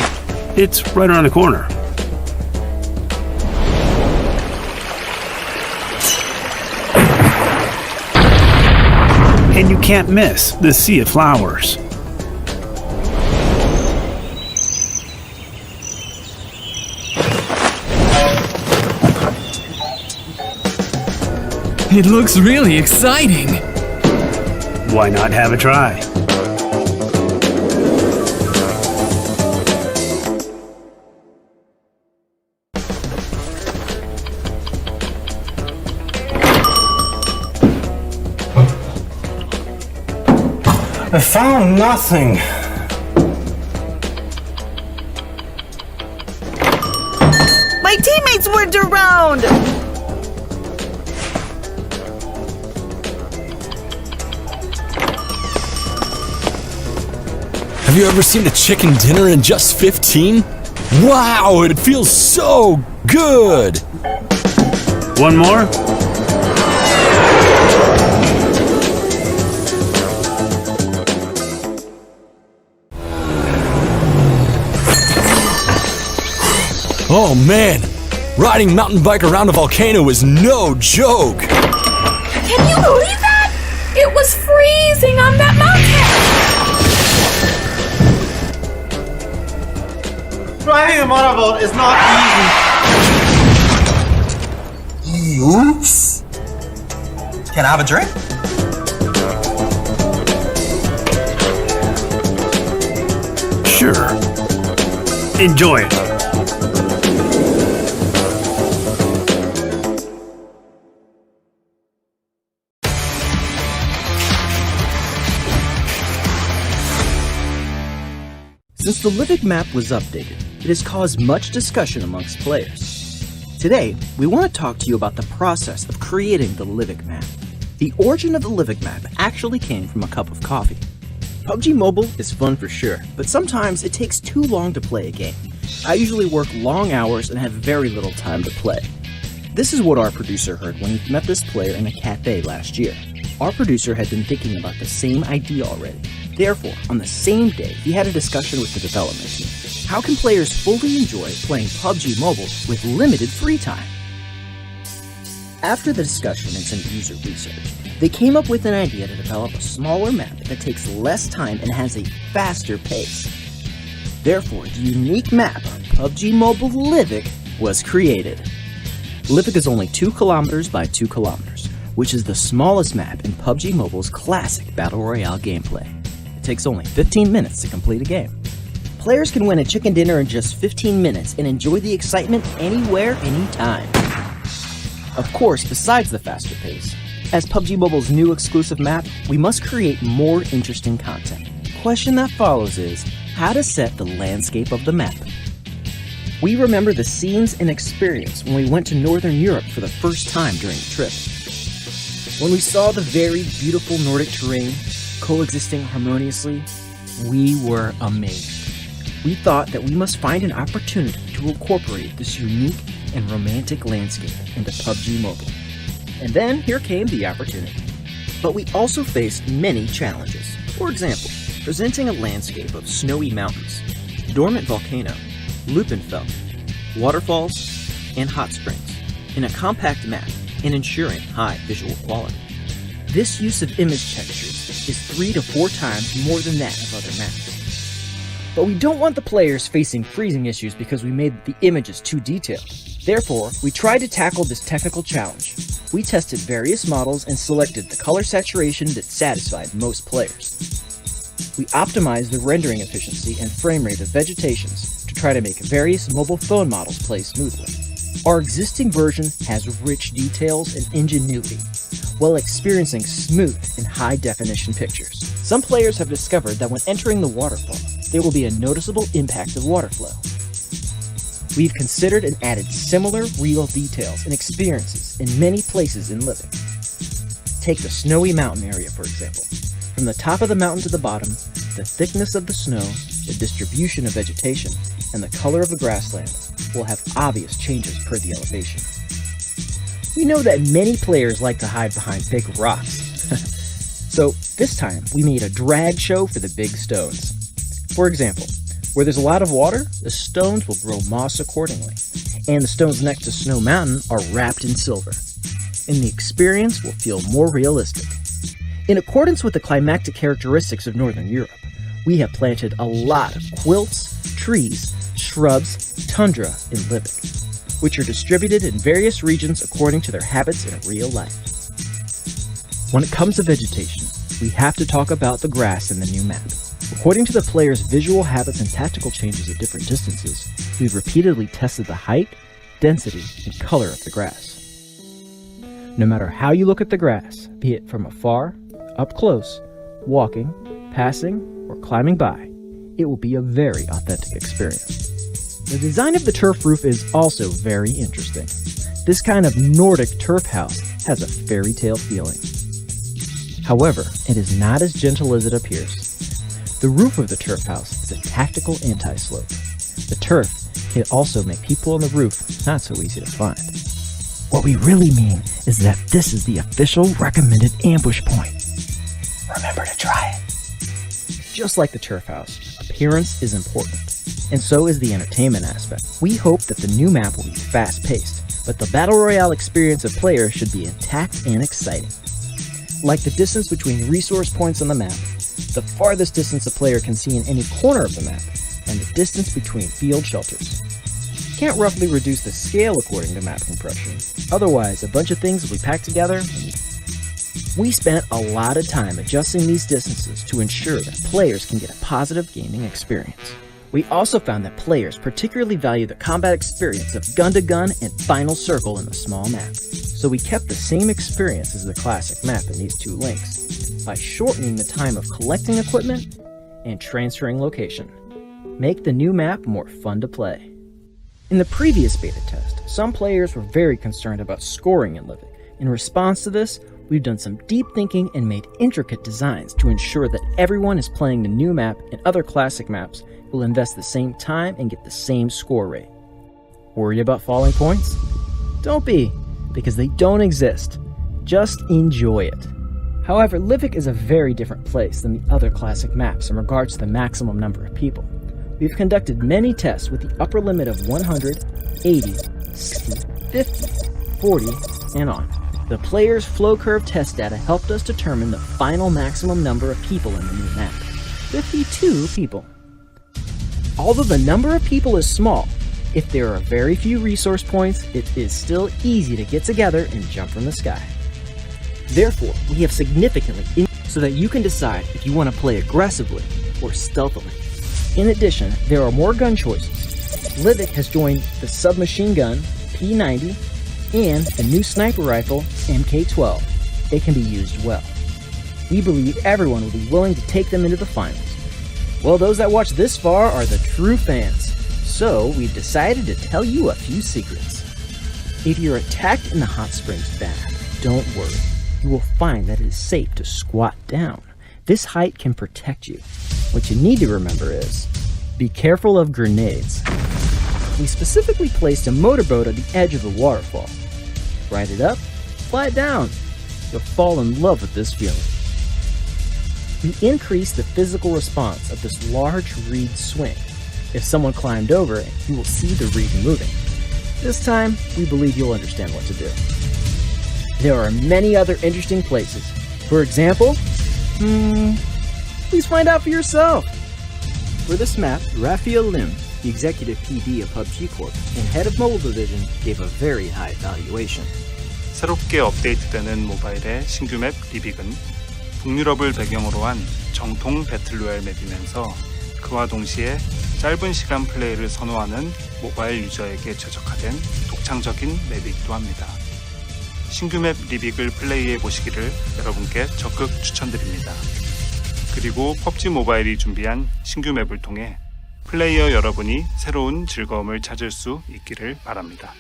It's right around the corner. And you can't miss the sea of flowers. It looks really exciting. Why not have a try? I found nothing. My teammates weren't around! Have you ever seen a chicken dinner in just 15? Wow, it feels so good! One more? Oh man, riding mountain bike around a volcano is no joke! Can you believe that? It was freezing on that mountain! Driving a motorboat is not easy. Oops. Can I have a drink? Sure. Enjoy it. Since the Livik map was updated, it has caused much discussion amongst players. Today, we want to talk to you about the process of creating the Livik map. The origin of the Livik map actually came from a cup of coffee. PUBG Mobile is fun for sure, but sometimes it takes too long to play a game. I usually work long hours and have very little time to play. This is what our producer heard when he met this player in a cafe last year. Our producer had been thinking about the same idea already. Therefore, on the same day, he had a discussion with the development team. How can players fully enjoy playing PUBG Mobile with limited free time? After the discussion and some user research, they came up with an idea to develop a smaller map that takes less time and has a faster pace. Therefore, the unique map PUBG Mobile Livik was created. Livik is only 2 kilometers by 2 kilometers, which is the smallest map in PUBG Mobile's classic Battle Royale gameplay. It takes only 15 minutes to complete a game. Players can win a chicken dinner in just 15 minutes and enjoy the excitement anywhere, anytime. Of course, besides the faster pace, as PUBG Mobile's new exclusive map, we must create more interesting content. The question that follows is, how to set the landscape of the map. We remember the scenes and experience when we went to Northern Europe for the first time during the trip. When we saw the very beautiful Nordic terrain coexisting harmoniously, we were amazed. We thought that we must find an opportunity to incorporate this unique and romantic landscape into PUBG Mobile. And then here came the opportunity. But we also faced many challenges. For example, presenting a landscape of snowy mountains, dormant volcano, Lupenfeld, waterfalls, and hot springs in a compact map and ensuring high visual quality. This use of image textures is 3 to 4 times more than that of other maps. But we don't want the players facing freezing issues because we made the images too detailed. Therefore, we tried to tackle this technical challenge. We tested various models and selected the color saturation that satisfied most players. We optimized the rendering efficiency and frame rate of vegetations to try to make various mobile phone models play smoothly. Our existing version has rich details and ingenuity, while experiencing smooth and high-definition pictures. Some players have discovered that when entering the waterfall, there will be a noticeable impact of water flow. We've considered and added similar real details and experiences in many places in Livik. Take the snowy mountain area, for example. From the top of the mountain to the bottom, the thickness of the snow, the distribution of vegetation, and the color of the grassland will have obvious changes per the elevation. We know that many players like to hide behind big rocks. So this time, we made a drag show for the big stones. For example, where there's a lot of water, the stones will grow moss accordingly, and the stones next to Snow Mountain are wrapped in silver, and the experience will feel more realistic. In accordance with the climatic characteristics of Northern Europe, we have planted a lot of quilts, trees, shrubs, tundra in Livik, which are distributed in various regions according to their habits in real life. When it comes to vegetation, we have to talk about the grass in the new map. According to the player's visual habits and tactical changes at different distances, we've repeatedly tested the height, density, and color of the grass. No matter how you look at the grass, be it from afar, up close, walking, passing, or climbing by, it will be a very authentic experience. The design of the turf roof is also very interesting. This kind of Nordic turf house has a fairy tale feeling. However, it is not as gentle as it appears. The roof of the turf house is a tactical anti-slope. The turf can also make people on the roof not so easy to find. What we really mean is that this is the official recommended ambush point. Remember to try it. Just like the turf house, appearance is important, and so is the entertainment aspect. We hope that the new map will be fast-paced, but the Battle Royale experience of players should be intact and exciting. Like the distance between resource points on the map, the farthest distance a player can see in any corner of the map, and the distance between field shelters. Can't roughly reduce the scale according to map compression, otherwise a bunch of things will be packed together. We spent a lot of time adjusting these distances to ensure that players can get a positive gaming experience. We also found that players particularly value the combat experience of gun-to-gun and final circle in the small map, so we kept the same experience as the classic map in these two links, by shortening the time of collecting equipment and transferring location. Make the new map more fun to play. In the previous beta test, some players were very concerned about scoring in Livik. In response to this, we've done some deep thinking and made intricate designs to ensure that everyone is playing the new map and other classic maps will invest the same time and get the same score rate. Worried about falling points? Don't be, because they don't exist. Just enjoy it. However, Livik is a very different place than the other classic maps in regards to the maximum number of people. We've conducted many tests with the upper limit of 100, 80, 60, 50, 40, and on. The player's flow curve test data helped us determine the final maximum number of people in the new map. 52 people. Although the number of people is small, if there are very few resource points, it is still easy to get together and jump from the sky. Therefore, we have significantly increased so that you can decide if you want to play aggressively or stealthily. In addition, there are more gun choices. Livik has joined the submachine gun P90 and the new sniper rifle MK12. They can be used well. We believe everyone will be willing to take them into the finals. Well, those that watch this far are the true fans, so we've decided to tell you a few secrets. If you're attacked in the hot springs bath, don't worry. You will find that it is safe to squat down. This height can protect you. What you need to remember is, be careful of grenades. We specifically placed a motorboat at the edge of the waterfall. Ride it up, fly it down. You'll fall in love with this feeling. We increased the physical response of this large reed swing. If someone climbed over it, you will see the reed moving. This time, we believe you'll understand what to do. There are many other interesting places. For example, please find out for yourself. For this map, Raphael Lim, the executive PD of PUBG Corp and head of mobile division, gave a very high valuation. 새롭게 업데이트되는 모바일의 신규 맵 리빅은 북유럽을 배경으로 한 정통 배틀로얄 맵이면서 그와 동시에 짧은 시간 플레이를 선호하는 모바일 유저에게 최적화된 독창적인 맵이기도 합니다. 신규 맵 리빅을 플레이해 보시기를 여러분께 적극 추천드립니다. 그리고 PUBG 모바일이 준비한 신규 맵을 통해 플레이어 여러분이 새로운 즐거움을 찾을 수 있기를 바랍니다.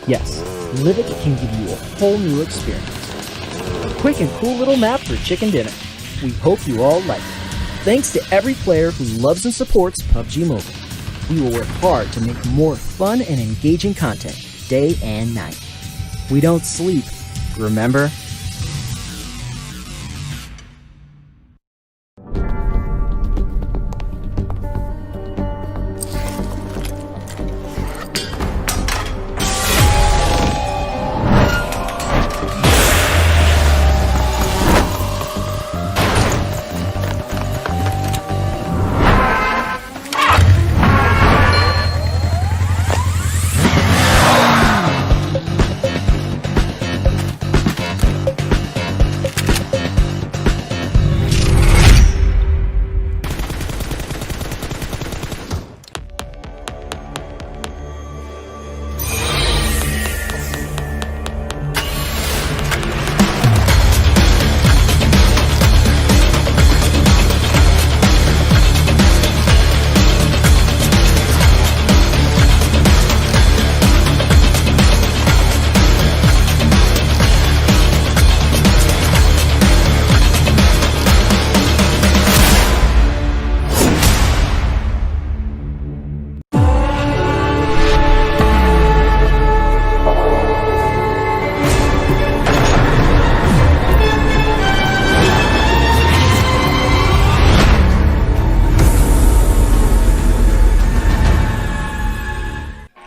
Yes, Livik can give you a whole new experience. A quick and cool little map for chicken dinner. We hope you all like it. Thanks to every player who loves and supports PUBG Mobile. We will work hard to make more fun and engaging content day and night. We don't sleep, remember?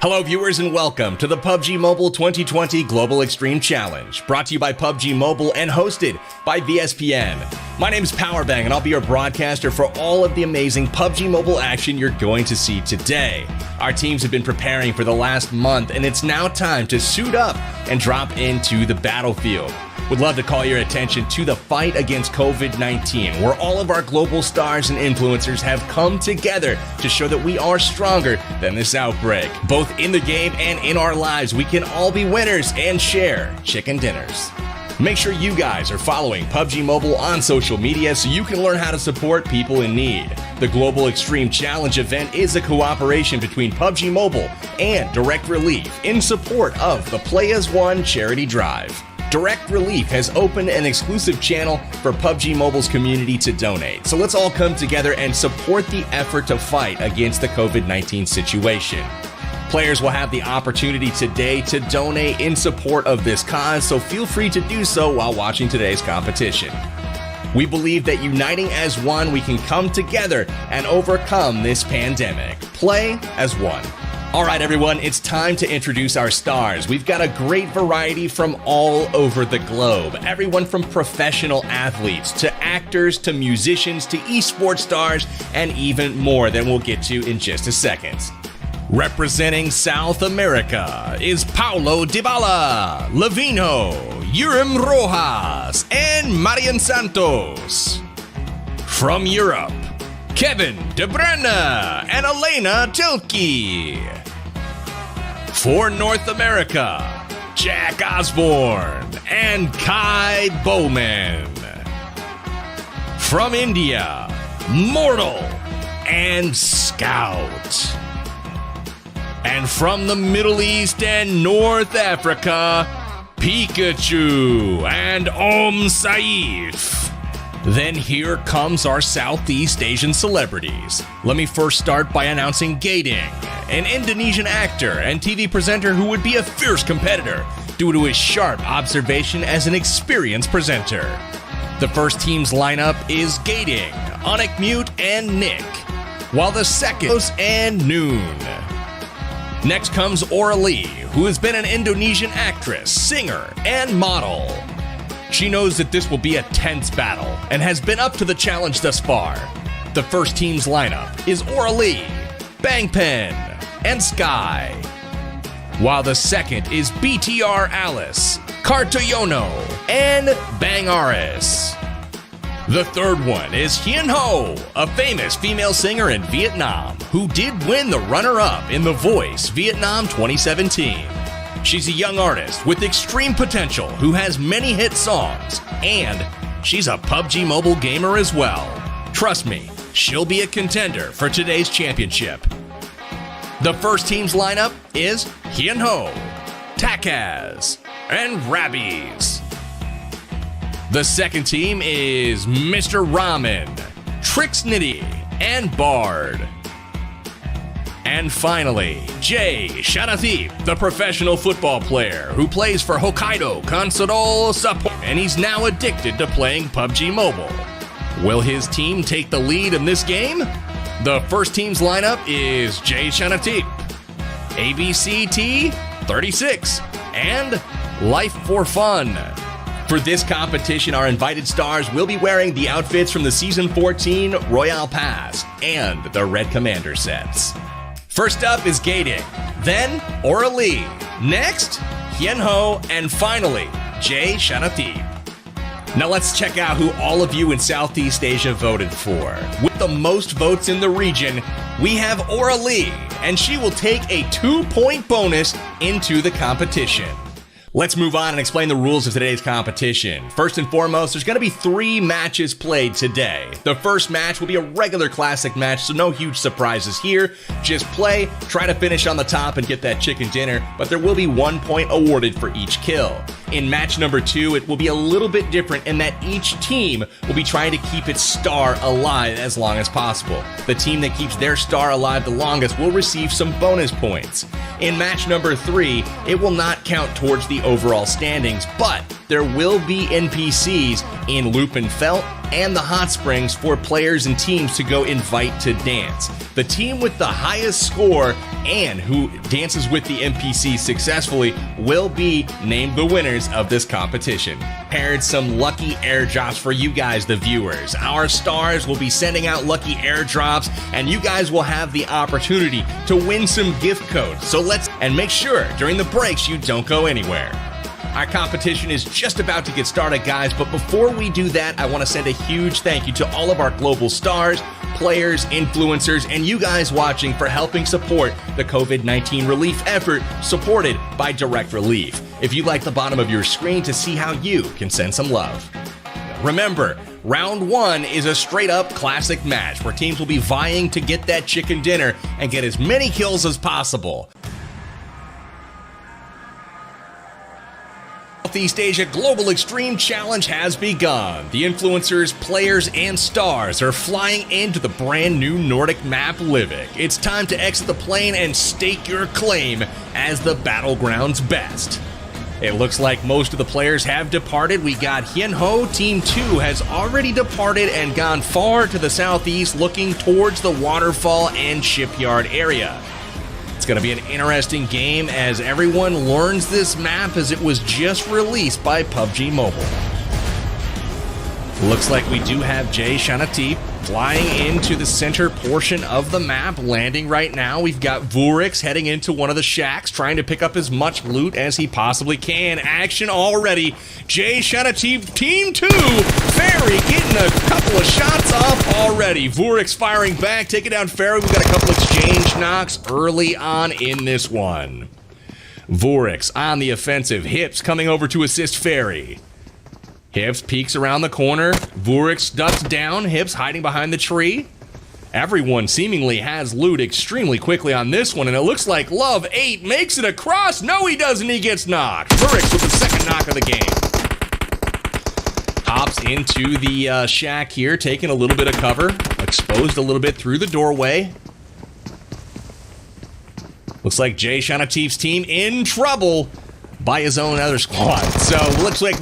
Hello viewers and welcome to the PUBG Mobile 2020 Global Extreme Challenge, brought to you by PUBG Mobile and hosted by VSPN. My name is Powerbang and I'll be your broadcaster for all of the amazing PUBG Mobile action you're going to see today. Our teams have been preparing for the last month and it's now time to suit up and drop into the battlefield. Would love to call your attention to the fight against COVID-19, where all of our global stars and influencers have come together to show that we are stronger than this outbreak. Both in the game and in our lives, we can all be winners and share chicken dinners. Make sure you guys are following PUBG Mobile on social media so you can learn how to support people in need. The Global Extreme Challenge event is a cooperation between PUBG Mobile and Direct Relief in support of the Play As One charity drive. Direct Relief has opened an exclusive channel for PUBG Mobile's community to donate. So let's all come together and support the effort to fight against the COVID-19 situation. Players will have the opportunity today to donate in support of this cause, so feel free to do so while watching today's competition. We believe that uniting as one, we can come together and overcome this pandemic. Play as one. All right, everyone, it's time to introduce our stars. We've got a great variety from all over the globe. Everyone from professional athletes to actors to musicians to esports stars and even more than we'll get to in just a second. Representing South America is Paulo Dybala, LEVINHO, Yurim Rojas, and Marian Santos. From Europe, Kevin De Bruyne and Elena Tilke. For North America, Jack Osborne and Kai Bowman. From India, Mortal and Scout. And from the Middle East and North Africa, PIKACHU and Saif. Then here comes our Southeast Asian celebrities. Let me first start by announcing Gading, an Indonesian actor and TV presenter who would be a fierce competitor due to his sharp observation as an experienced presenter. The first team's lineup is Gading, Onik Mute, and Nick, while the second is Noon. Next comes Aurelie, who has been an Indonesian actress, singer, and model. She knows that this will be a tense battle and has been up to the challenge thus far. The first team's lineup is Aurelie, Bangpen, and Sky, while the second is BTR Alice, Kartoyono, and Bangaris. The third one is Hiền Hồ, a famous female singer in Vietnam who did win the runner-up in The Voice Vietnam 2017. She's a young artist with extreme potential who has many hit songs, and she's a PUBG Mobile gamer as well. Trust me, she'll be a contender for today's championship. The first team's lineup is Hiền Hồ, TACAZ, and Rabbies. The second team is Mr. Ramen, Trixnitty, and Bard. And finally, Chanatip, the professional football player who plays for Hokkaido Consadole Sapporo, and he's now addicted to playing PUBG Mobile. Will his team take the lead in this game? The first team's lineup is Chanatip, ABCT36, and Life for Fun. For this competition, our invited stars will be wearing the outfits from the Season 14 Royale Pass and the Red Commander sets. First up is Gading, then Aurelie, next Hiền Hồ, and finally Chanatip. Now let's check out who all of you in Southeast Asia voted for. With the most votes in the region, we have Aurelie, and she will take a 2-point bonus into the competition. Let's move on and explain the rules of today's competition. First and foremost, there's going to be 3 matches played today. The first match will be a regular classic match, so no huge surprises here. Just play, try to finish on the top and get that chicken dinner, but there will be 1 point awarded for each kill. In match number 2, it will be a little bit different in that each team will be trying to keep its star alive as long as possible. The team that keeps their star alive the longest will receive some bonus points. In match number 3, it will not count towards the overall standings, but there will be NPCs in Lupin Felt and the Hot Springs for players and teams to go invite to dance. The team with the highest score and who dances with the NPC successfully will be named the winners of this competition. Prepared some lucky airdrops for you guys, the viewers. Our stars will be sending out lucky airdrops, and you guys will have the opportunity to win some gift codes. So and make sure during the breaks you don't go anywhere. Our competition is just about to get started, guys, but before we do that, I want to send a huge thank you to all of our global stars, players, influencers, and you guys watching for helping support the COVID-19 relief effort supported by Direct Relief. If you'd like the bottom of your screen to see how you can send some love. Remember, round 1 is a straight-up classic match where teams will be vying to get that chicken dinner and get as many kills as possible. Southeast Asia Global Extreme Challenge has begun. The influencers, players, and stars are flying into the brand new Nordic map Livik. It's time to exit the plane and stake your claim as the battleground's best. It looks like most of the players have departed. We got Hiền Hồ, Team 2 has already departed and gone far to the southeast, looking towards the waterfall and shipyard area. It's going to be an interesting game as everyone learns this map as it was just released by PUBG Mobile. Looks like we do have Chanatip flying into the center portion of the map, landing right now. We've got Vurix heading into one of the shacks, trying to pick up as much loot as he possibly can. Action already. Chanatip, Team 2, Ferry getting a couple of shots off already. Vurix firing back, taking down Ferry. We've got a couple exchange knocks early on in this one. Vurix on the offensive. Hips coming over to assist Ferry. Hips peeks around the corner. Vurix ducks down. Hips hiding behind the tree. Everyone seemingly has loot extremely quickly on this one, and it looks like Love 8 makes it across. No, he doesn't. He gets knocked. Vurix with the second knock of the game. Hops into the shack here, taking a little bit of cover. Exposed a little bit through the doorway. Looks like Chanatip's team in trouble by his own other squad. So looks like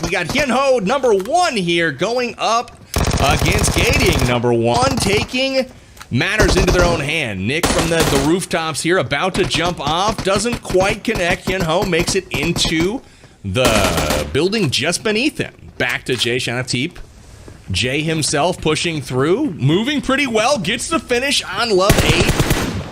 we got Hiền Hồ. Number 1 here going up against Gading. Number 1 taking matters into their own hand. Nick from the rooftops here about to jump off. Doesn't quite connect. Hiền Hồ makes it into the building just beneath him. Back to Chanatip. Jay himself pushing through. Moving pretty well. Gets the finish on Love 8.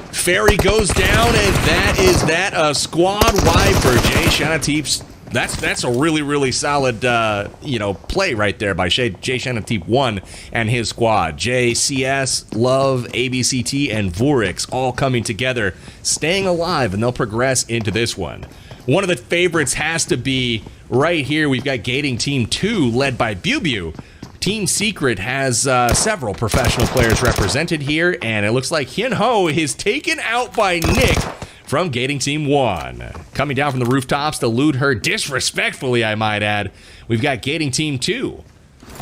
Ferry goes down, and that is a squad wipe for Chanatip's. That's a really solid play right there by Chanatip 1 and his squad. JCS, Love, ABCT, and Vurix all coming together, staying alive, and they'll progress into this one. One of the favorites has to be right here. We've got Gading Team 2 led by Bubu. Team Secret has several professional players represented here, and it looks like Hiền Hồ is taken out by Nick from Gading Team 1. Coming down from the rooftops to loot her disrespectfully, I might add. We've got Gading Team 2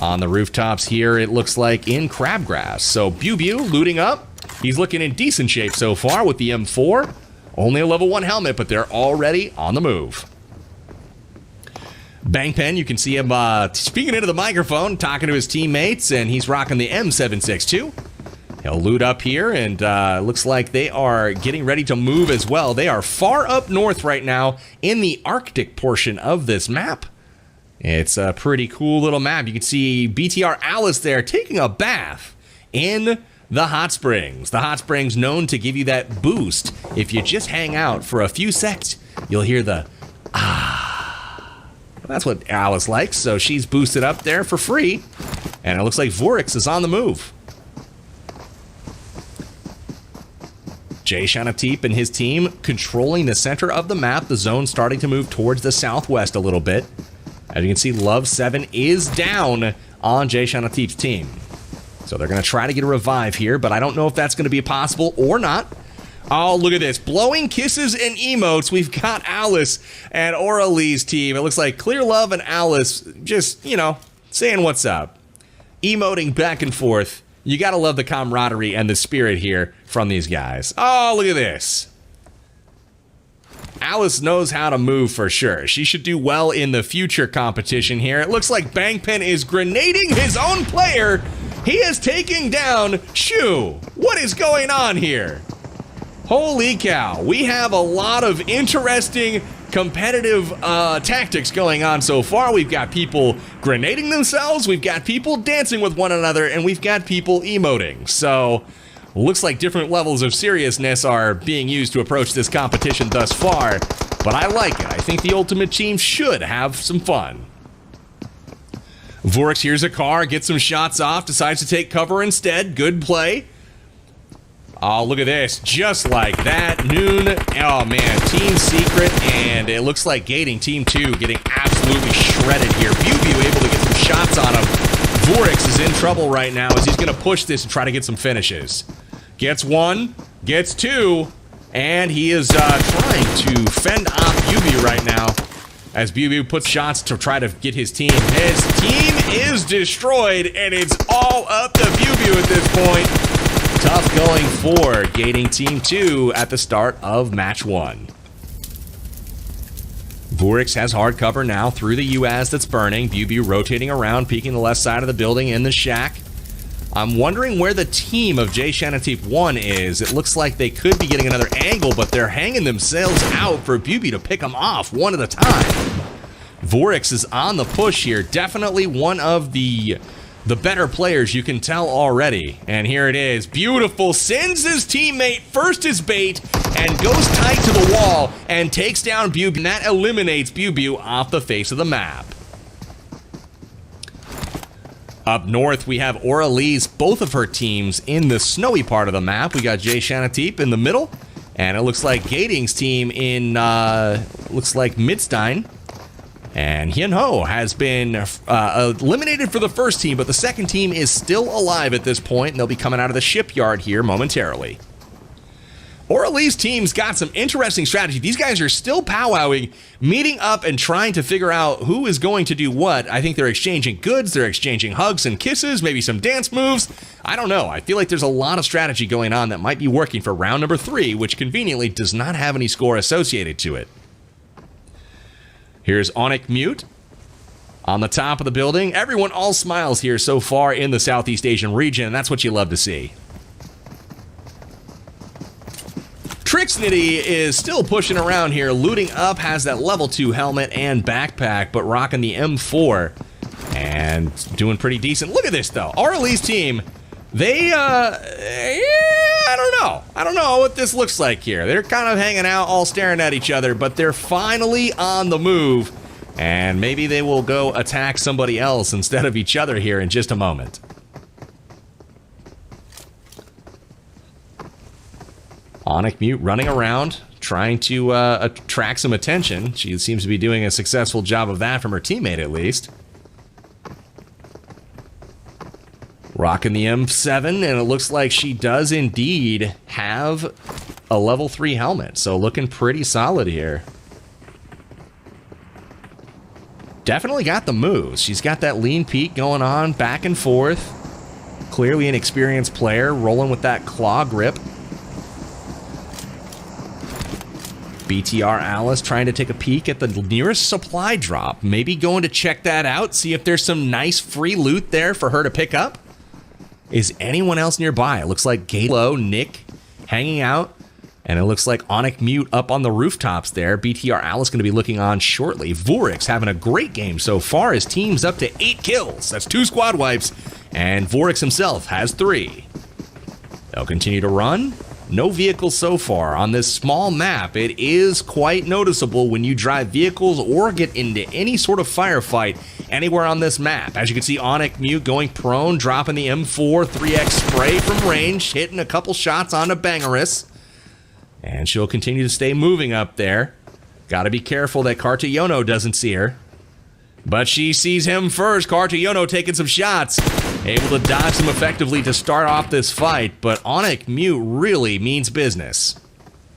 on the rooftops here, it looks like in Crabgrass. So Bubu looting up. He's looking in decent shape so far with the M4. Only a level 1 helmet, but they're already on the move. Bangpen, you can see him speaking into the microphone, talking to his teammates, and he's rocking the M762. He'll loot up here, and looks like they are getting ready to move as well. They are far up north right now in the Arctic portion of this map. It's a pretty cool little map. You can see BTR Alice there taking a bath in the hot springs. The hot springs known to give you that boost. If you just hang out for a few seconds, you'll hear the That's what Alice likes, so she's boosted up there for free. And it looks like Vurix is on the move. Chanatip and his team controlling the center of the map. The zone starting to move towards the southwest a little bit. As you can see, Love 7 is down on Chanatip's team. So they're going to try to get a revive here, but I don't know if that's going to be possible or not. Oh, look at this. Blowing kisses and emotes. We've got Alice and Aurelie's team. It looks like Clear Love and Alice just, saying what's up. Emoting back and forth. You gotta love the camaraderie and the spirit here from these guys. Oh, look at this. Alice knows how to move for sure. She should do well in the future competition here. It looks like Bangpen is grenading his own player. He is taking down Shu. What is going on here? Holy cow, we have a lot of interesting competitive tactics going on so far. We've got people grenading themselves, we've got people dancing with one another, and we've got people emoting. So, looks like different levels of seriousness are being used to approach this competition thus far, but I like it. I think the Ultimate Team should have some fun. Vurix hears a car, gets some shots off, decides to take cover instead. Good play. Oh, look at this. Just like that. Noon. Oh, man. Team Secret. And it looks like Gading Team 2 getting absolutely shredded here. Bubu able to get some shots on him. Vurix is in trouble right now as he's going to push this and try to get some finishes. Gets one. Gets two. And he is trying to fend off BuBu right now as BuBu puts shots to try to get his team. His team is destroyed, and it's all up to BuBu at this point. Tough going for Gading Team 2 at the start of match 1. Vorix has hard cover now through the UAZ that's burning. BuBu rotating around, peeking the left side of the building in the shack. I'm wondering where the team of Chanatip 1 is. It looks like they could be getting another angle, but they're hanging themselves out for BuBu to pick them off one at a time. Vorix is on the push here. Definitely one of the better players, you can tell already. And here it is. Beautiful. Sends his teammate first as bait and goes tight to the wall and takes down BuBu. And that eliminates BuBu off the face of the map. Up north, we have Aurelie's, both of her teams in the snowy part of the map. We got Chanatip in the middle, and it looks like Gading's team in, looks like Midstein. And Hiền Hồ has been eliminated for the first team, but the second team is still alive at this point, and they'll be coming out of the shipyard here momentarily. Aurelie's team's got some interesting strategy. These guys are still powwowing, meeting up and trying to figure out who is going to do what. I think they're exchanging goods, they're exchanging hugs and kisses, maybe some dance moves. I don't know. I feel like there's a lot of strategy going on that might be working for round number 3, which conveniently does not have any score associated to it. Here's INDIA&Mute on the top of the building. Everyone all smiles here so far in the Southeast Asian region, and that's what you love to see. Trixnity is still pushing around here, looting up, has that level 2 helmet and backpack, but rocking the M4 and doing pretty decent. Look at this, though. Aurelie's team, they, I don't know what this looks like here. They're kind of hanging out, all staring at each other, but they're finally on the move, and maybe they will go attack somebody else instead of each other here in just a moment. INDIA&Mute running around, trying to attract some attention. She seems to be doing a successful job of that from her teammate, at least. Rocking the M7, and it looks like she does indeed have a level 3 helmet, so looking pretty solid here. Definitely got the moves. She's got that lean peek going on, back and forth. Clearly an experienced player, rolling with that claw grip. BTR Alice trying to take a peek at the nearest supply drop. Maybe going to check that out, see if there's some nice free loot there for her to pick up. Is anyone else nearby? It looks like Galo, Nick hanging out, and it looks like INDIA&Mute up on the rooftops there. BTR Alice going to be looking on shortly. Vorix having a great game so far. His team's up to 8 kills. That's 2 squad wipes, and Vorix himself has 3. They'll continue to run. No vehicles so far on this small map. It is quite noticeable when you drive vehicles or get into any sort of firefight anywhere on this map. As you can see, INDIA&Mute going prone, dropping the M4, 3x spray from range, hitting a couple shots onto Bangerous. And she'll continue to stay moving up there. Gotta be careful that Cartillono doesn't see her. But she sees him first. Cartillono taking some shots. Able to dodge them effectively to start off this fight, but INDIA&Mute really means business.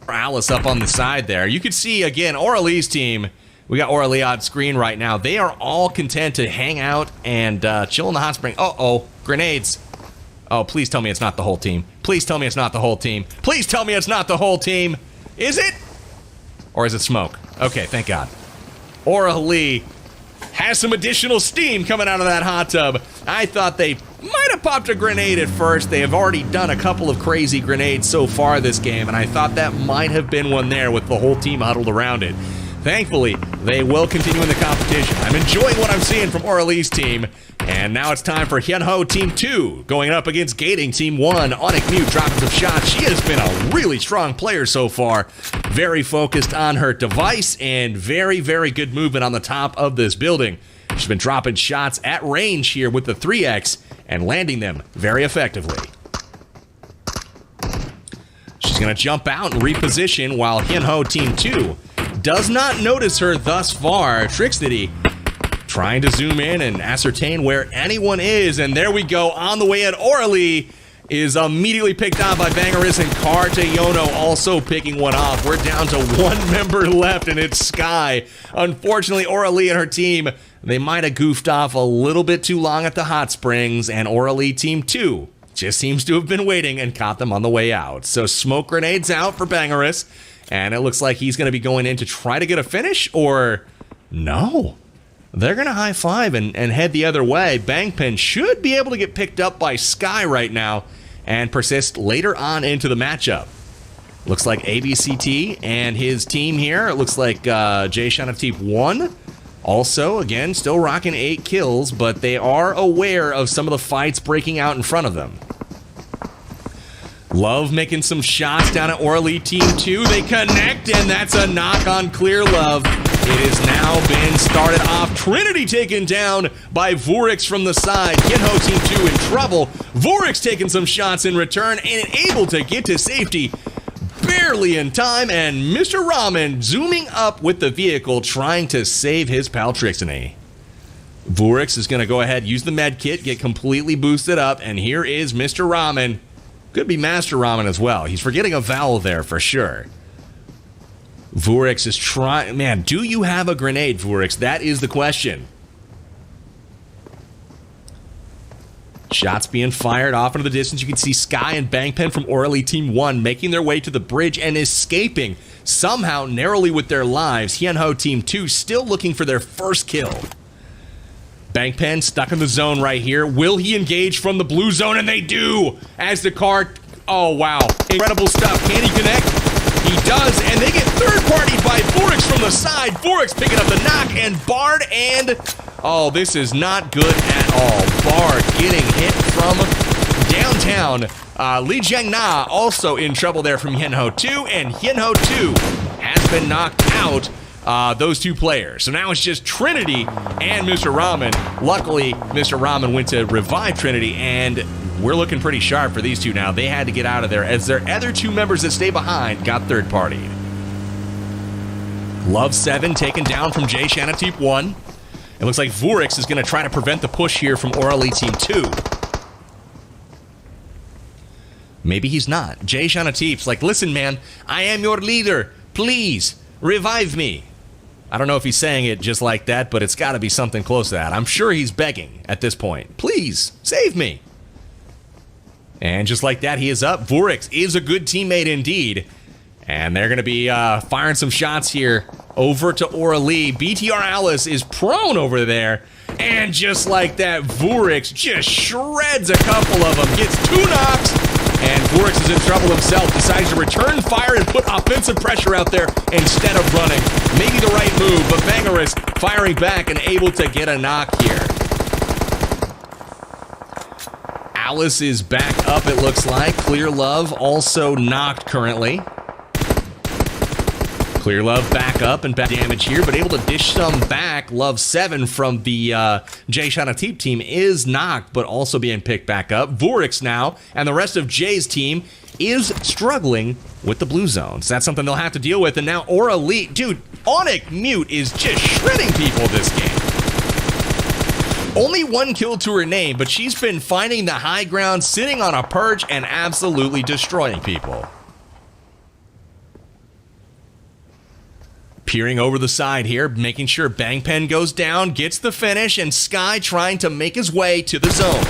Alice up on the side there. You can see, again, Aurelie's team. We got Aurelie on screen right now. They are all content to hang out and chill in the hot spring. Uh-oh, grenades. Oh, please tell me it's not the whole team. Please tell me it's not the whole team. Please tell me it's not the whole team. Is it? Or is it smoke? Okay, thank God. Aurelie has some additional steam coming out of that hot tub. I thought they might have popped a grenade at first. They have already done a couple of crazy grenades so far this game, and I thought that might have been one there with the whole team huddled around it. Thankfully, they will continue in the competition. I'm enjoying what I'm seeing from Aurelie's team. And now it's time for Hiền Hồ Team 2 going up against Gading Team 1. INDIA&Mute dropping some shots. She has been a really strong player so far. Very focused on her device and very, very good movement on the top of this building. She's been dropping shots at range here with the 3X and landing them very effectively. She's going to jump out and reposition while Hiền Hồ Team 2 does not notice her thus far. Trixnity trying to zoom in and ascertain where anyone is, and there we go, on the way at Aurelie. is immediately picked off by Bangeris, and Cartayono also picking one off. We're down to one member left, and it's Sky. Unfortunately, Aurelie and her team, they might have goofed off a little bit too long at the hot springs, and Aurelie Team 2 just seems to have been waiting and caught them on the way out. So smoke grenades out for Bangeris, and it looks like he's going to be going in to try to get a finish, or no. They're going to high five and head the other way. Bangpen should be able to get picked up by Sky right now and persist later on into the matchup. Looks like ABCT and his team here. It looks like Chanatip won. Also, again, still rocking 8 kills, but they are aware of some of the fights breaking out in front of them. Love making some shots down at Aurelie Team 2. They connect, and that's a knock on Clear Love. It has now been started off. Trinity taken down by Vorix from the side. Hiền Hồ Team 2 in trouble. Vorix taking some shots in return and able to get to safety barely in time. And Mr. Ramen zooming up with the vehicle, trying to save his pal Trixony. Vorix is going to go ahead, use the med kit, get completely boosted up. And here is Mr. Ramen. Could be Master Ramen as well. He's forgetting a vowel there for sure. Vorix is trying... Man, do you have a grenade, Vorix? That is the question. Shots being fired off into the distance. You can see Sky and Bangpen from Aurelie Team 1 making their way to the bridge and escaping somehow narrowly with their lives. Hiền Hồ Team 2 still looking for their first kill. Bangpen stuck in the zone right here. Will he engage from the blue zone? And they do! As the car... Oh, wow. Incredible stuff. Can he connect? He does, and they get third-partied by Vorix from the side. Vorix picking up the knock, and Bard, and... Oh, this is not good at all. Bard getting hit from downtown. Li Jiangna also in trouble there from Hiền Hồ 2, and Hiền Hồ 2 has been knocked out. Those two players. So now it's just Trinity and Mr. Ramen. Luckily, Mr. Ramen went to revive Trinity, and we're looking pretty sharp for these two now. They had to get out of there as their other two members that stay behind got third-partied. Love 7 taken down from Chanatip 1. It looks like Vorix is going to try to prevent the push here from Aurelie Team 2. Maybe he's not. Chanatip's like, listen, man, I am your leader. Please, revive me. I don't know if he's saying it just like that, but it's got to be something close to that. I'm sure he's begging at this point. Please, save me. And just like that, he is up. Vorix is a good teammate indeed. And they're going to be firing some shots here over to Aurelie. BTR Alice is prone over there. And just like that, Vorix just shreds a couple of them. Gets 2 knocks. And Vorix is in trouble himself. Decides to return fire and put offensive pressure out there instead of running. Maybe the right move, but Bangeris firing back and able to get a knock here. Alice is back up, it looks like. Clear Love also knocked currently. Clear Love back up and back damage here, but able to dish some back. Love 7 from the Chanatip team is knocked, but also being picked back up. Vorix now, and the rest of Jay's team is struggling with the blue zones. That's something they'll have to deal with, and now Aurelie, dude, Onic Mute is just shredding people this game. Only 1 kill to her name, but she's been finding the high ground, sitting on a perch, and absolutely destroying people. Peering over the side here, making sure Bangpen goes down, gets the finish, and Sky trying to make his way to the zone.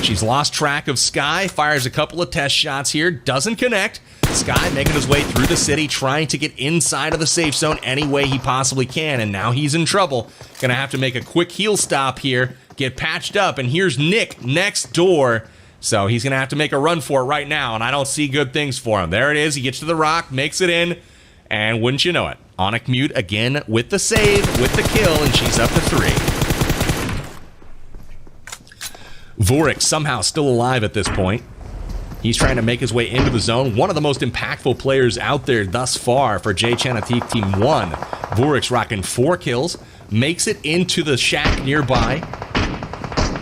She's lost track of Sky, fires a couple of test shots here, doesn't connect. Sky making his way through the city, trying to get inside of the safe zone any way he possibly can, and now he's in trouble. Gonna have to make a quick heal stop here, get patched up, and here's Nick next door. So he's gonna have to make a run for it right now, and I don't see good things for him. There it is, he gets to the rock, makes it in, and wouldn't you know it, Onic Mute again with the save, with the kill, and she's up to 3. Vorix somehow still alive at this point. He's trying to make his way into the zone. One of the most impactful players out there thus far for Chanatip Team 1. Vorix rocking 4 kills, makes it into the shack nearby.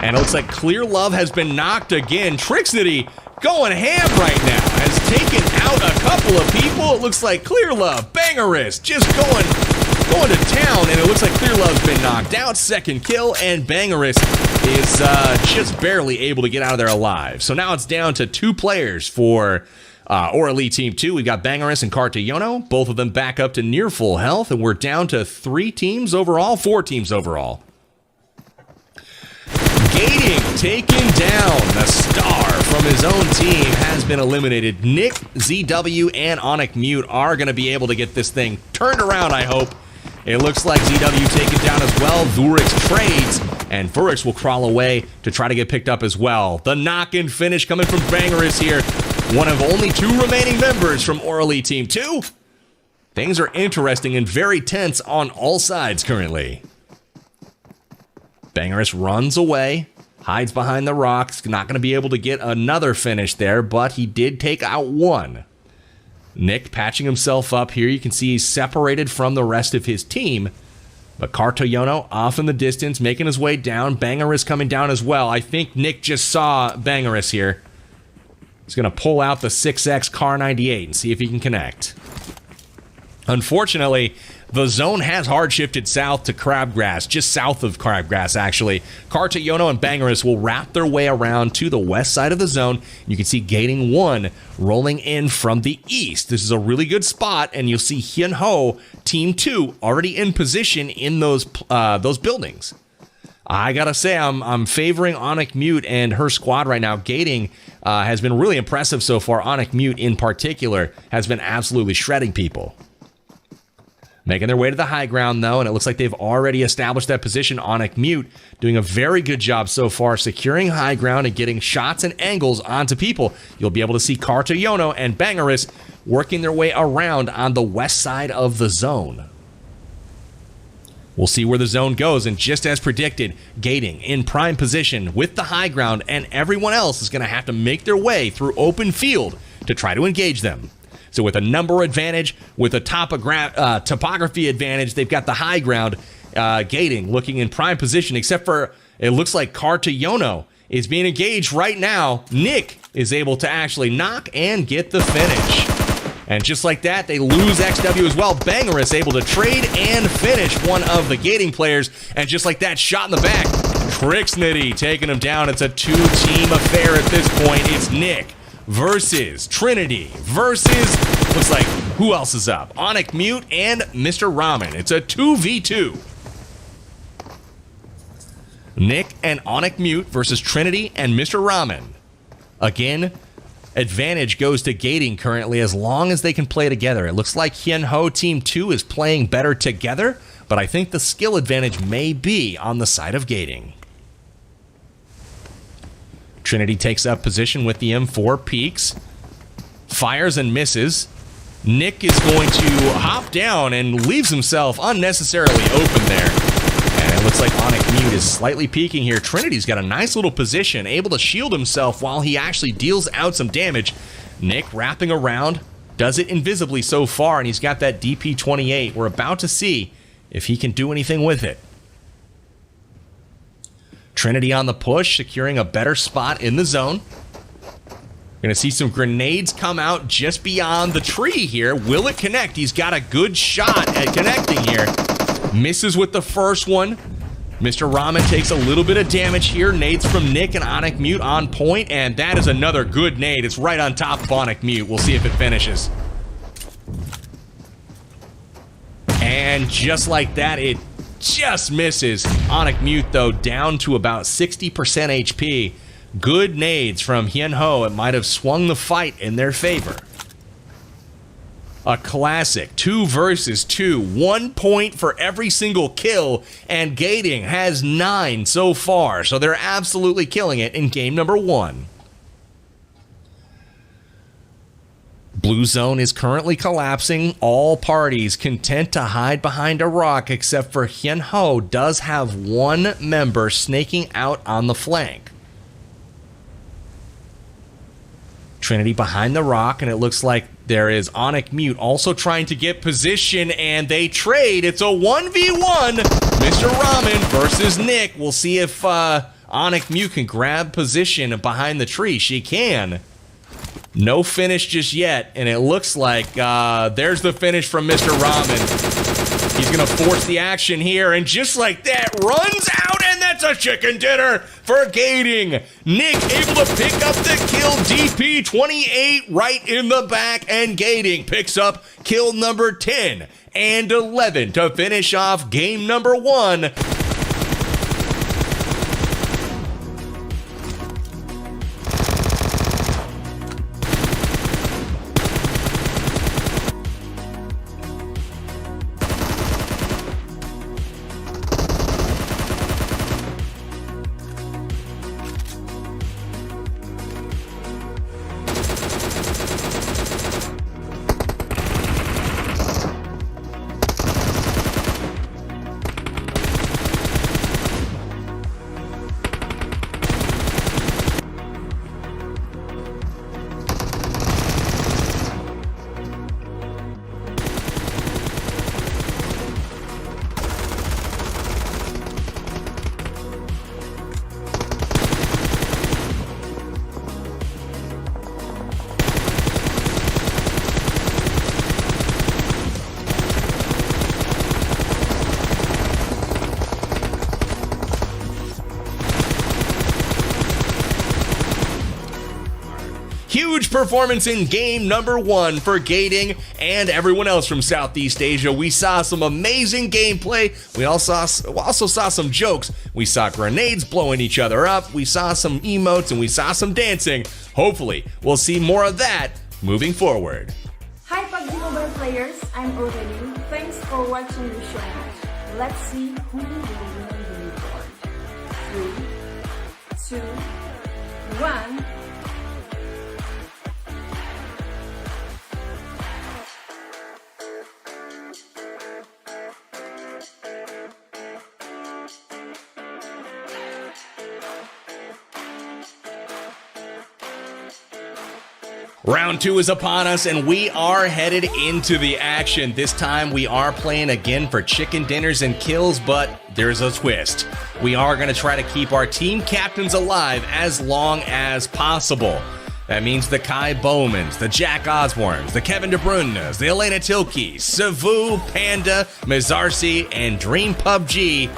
And it looks like Clear Love has been knocked again. Trixity going ham right now. Has taken out a couple of people. It looks like Clear Love, Bangeris, just going to town, and it looks like Clear Love's been knocked out. Second kill, and Bangerous is just barely able to get out of there alive. So now it's down to 2 players for Aurelie Team 2. We've got Bangerous and Cartayono, both of them back up to near full health, and we're down to 4 teams overall. Gading taking down the star from his own team has been eliminated. Nick, ZW, and Onic Mute are going to be able to get this thing turned around, I hope. It looks like ZW taken down as well. Vurix trades, and Vurix will crawl away to try to get picked up as well. The knock and finish coming from Bangerous here. One of only 2 remaining members from Aurelie Team 2. Things are interesting and very tense on all sides currently. Bangerous runs away, hides behind the rocks. Not going to be able to get another finish there, but he did take out 1. Nick patching himself up here. You can see he's separated from the rest of his team. But Cartayono off in the distance, making his way down. Bangerous coming down as well. I think Nick just saw Bangerous here. He's going to pull out the 6X Car 98 and see if he can connect. Unfortunately, the zone has hard shifted south to Crabgrass, just south of Crabgrass, actually. Cartayono and Bangerous will wrap their way around to the west side of the zone. You can see Gading 1 rolling in from the east. This is a really good spot, and you'll see Hiền Hồ, Team 2, already in position in those buildings. I gotta say, I'm favoring Onic Mute and her squad right now. Gading has been really impressive so far. Onic Mute, in particular, has been absolutely shredding people. Making their way to the high ground, though, and it looks like they've already established that position. Onic Mute doing a very good job so far, securing high ground and getting shots and angles onto people. You'll be able to see Cartayono and Bangerous working their way around on the west side of the zone. We'll see where the zone goes, and just as predicted, Gading in prime position with the high ground, and everyone else is going to have to make their way through open field to try to engage them. So with a number advantage, with a topography advantage, they've got the high ground. Gading looking in prime position, except for it looks like Cartayono is being engaged right now. Nick is able to actually knock and get the finish. And just like that, they lose XW as well. Bangerous able to trade and finish one of the Gading players. And just like that, shot in the back. Trixnity taking him down. It's a 2-team affair at this point. It's Nick versus Trinity versus, looks like, who else is up? Onic Mute and Mr. Ramen. It's a 2v2. Nick and Onic Mute versus Trinity and Mr. Ramen. Again, advantage goes to Gading currently as long as they can play together. It looks like Hiền Hồ Team 2 is playing better together, but I think the skill advantage may be on the side of Gading. Trinity takes up position with the M4, peeks, fires and misses. Nick is going to hop down and leaves himself unnecessarily open there. And it looks like Onic Mute is slightly peeking here. Trinity's got a nice little position, able to shield himself while he actually deals out some damage. Nick wrapping around, does it invisibly so far, and he's got that DP28. We're about to see if he can do anything with it. Trinity on the push, securing a better spot in the zone. We're going to see some grenades come out just beyond the tree here. Will it connect? He's got a good shot at connecting here. Misses with the first one. Mr. Ramen takes a little bit of damage here. Nades from Nick and Onic Mute on point, and that is another good nade. It's right on top of Onic Mute. We'll see if it finishes. And just like that, it just misses. Onic Mute, though, down to about 60% HP. Good nades from Hiền Hồ. It might have swung the fight in their favor. A classic 2 versus 2. 1 point for every single kill, and Gading has 9 so far, so they're absolutely killing it in game number 1. Blue zone is currently collapsing. All parties content to hide behind a rock, except for Hiền Hồ does have 1 member snaking out on the flank. Trinity behind the rock, and it looks like there is Onic Mute also trying to get position, and they trade. It's a 1v1. Mr. Ramen versus Nick. We'll see if Onic Mute can grab position behind the tree. She can. No finish just yet, and it looks like there's the finish from Mr. Ramen. He's going to force the action here, and just like that, runs out, and that's a chicken dinner for Gading. Nick able to pick up the kill, DP 28 right in the back, and Gading picks up kill number 10 and 11 to finish off game number 1. Huge performance in game number 1 for Gading and everyone else from Southeast Asia. We saw some amazing gameplay. We also saw some jokes. We saw grenades blowing each other up. We saw some emotes and we saw some dancing. Hopefully, we'll see more of that moving forward. Hi PUBG Mobile players, I'm Aurelie. Thanks for watching the show. Let's see who will win the reward. 3, 2, 1. Round 2 is upon us, and we are headed into the action. This time, we are playing again for chicken dinners and kills, but there's a twist. We are going to try to keep our team captains alive as long as possible. That means the Kai Bowmans, the Jack Osbornes, the Kevin De Bruynes, the Elena Tilke, Savu, Panda, Mizarsi, and Dream PUBG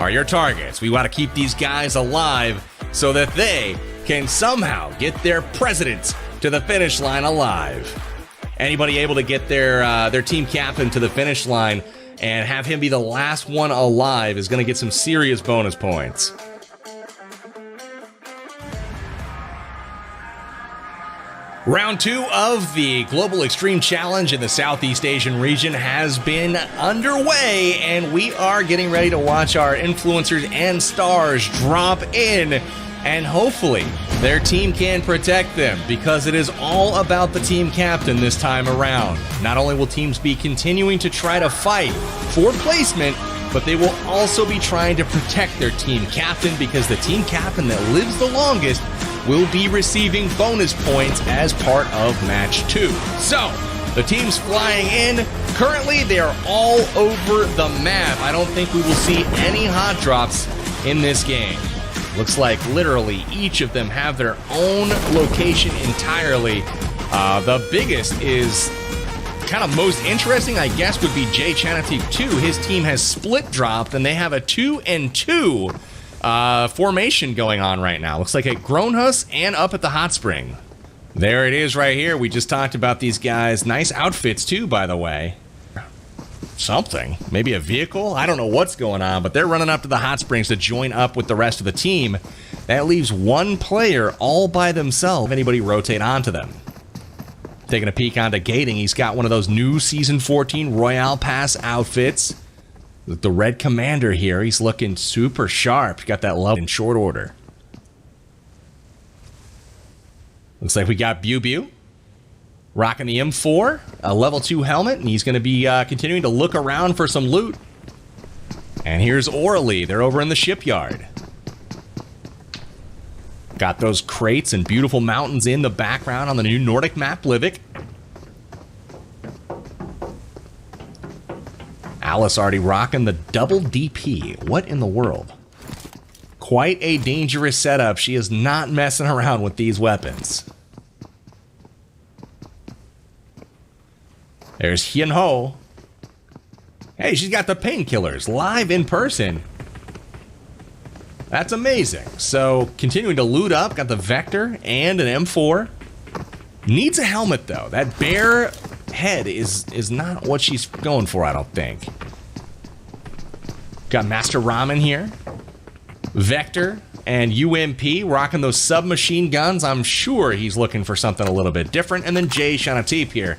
are your targets. We want to keep these guys alive so that they can somehow get their presidents to the finish line alive. Anybody able to get their team captain to the finish line and have him be the last one alive is going to get some serious bonus points. Round 2 of the Global Extreme Challenge in the Southeast Asian region has been underway, and we are getting ready to watch our influencers and stars drop in, and hopefully their team can protect them, because it is all about the team captain this time around. Not only will teams be continuing to try to fight for placement, but they will also be trying to protect their team captain, because the team captain that lives the longest will be receiving bonus points as part of match 2. So, the teams flying in, currently they are all over the map. I don't think we will see any hot drops in this game. Looks like literally each of them have their own location entirely. The biggest is kind of most interesting, I guess, would be Chanatip 2. His team has split dropped, and they have a 2-and-2 formation going on right now. Looks like at Gronhus and up at the Hot Spring. There it is right here. We just talked about these guys. Nice outfits too, by the way. Something. Maybe a vehicle? I don't know what's going on, but they're running up to the Hot Springs to join up with the rest of the team. That leaves one player all by themselves. If anybody rotate onto them. Taking a peek onto Gading, he's got one of those new Season 14 Royale Pass outfits. With the Red Commander here, he's looking super sharp. Got that love in short order. Looks like we got Bew rocking the M4, a level 2 helmet, and he's going to be continuing to look around for some loot. And here's Aurelie. They're over in the shipyard. Got those crates and beautiful mountains in the background on the new Nordic map, Livik. Alice already rocking the double DP. What in the world? Quite a dangerous setup. She is not messing around with these weapons. There's Hiền Hồ. Hey, she's got the painkillers live in person. That's amazing. So, continuing to loot up, got the Vector and an M4. Needs a helmet, though. That bare head is not what she's going for, I don't think. Got Master Ramen here. Vector and UMP rocking those submachine guns. I'm sure he's looking for something a little bit different. And then Jay Chanatip here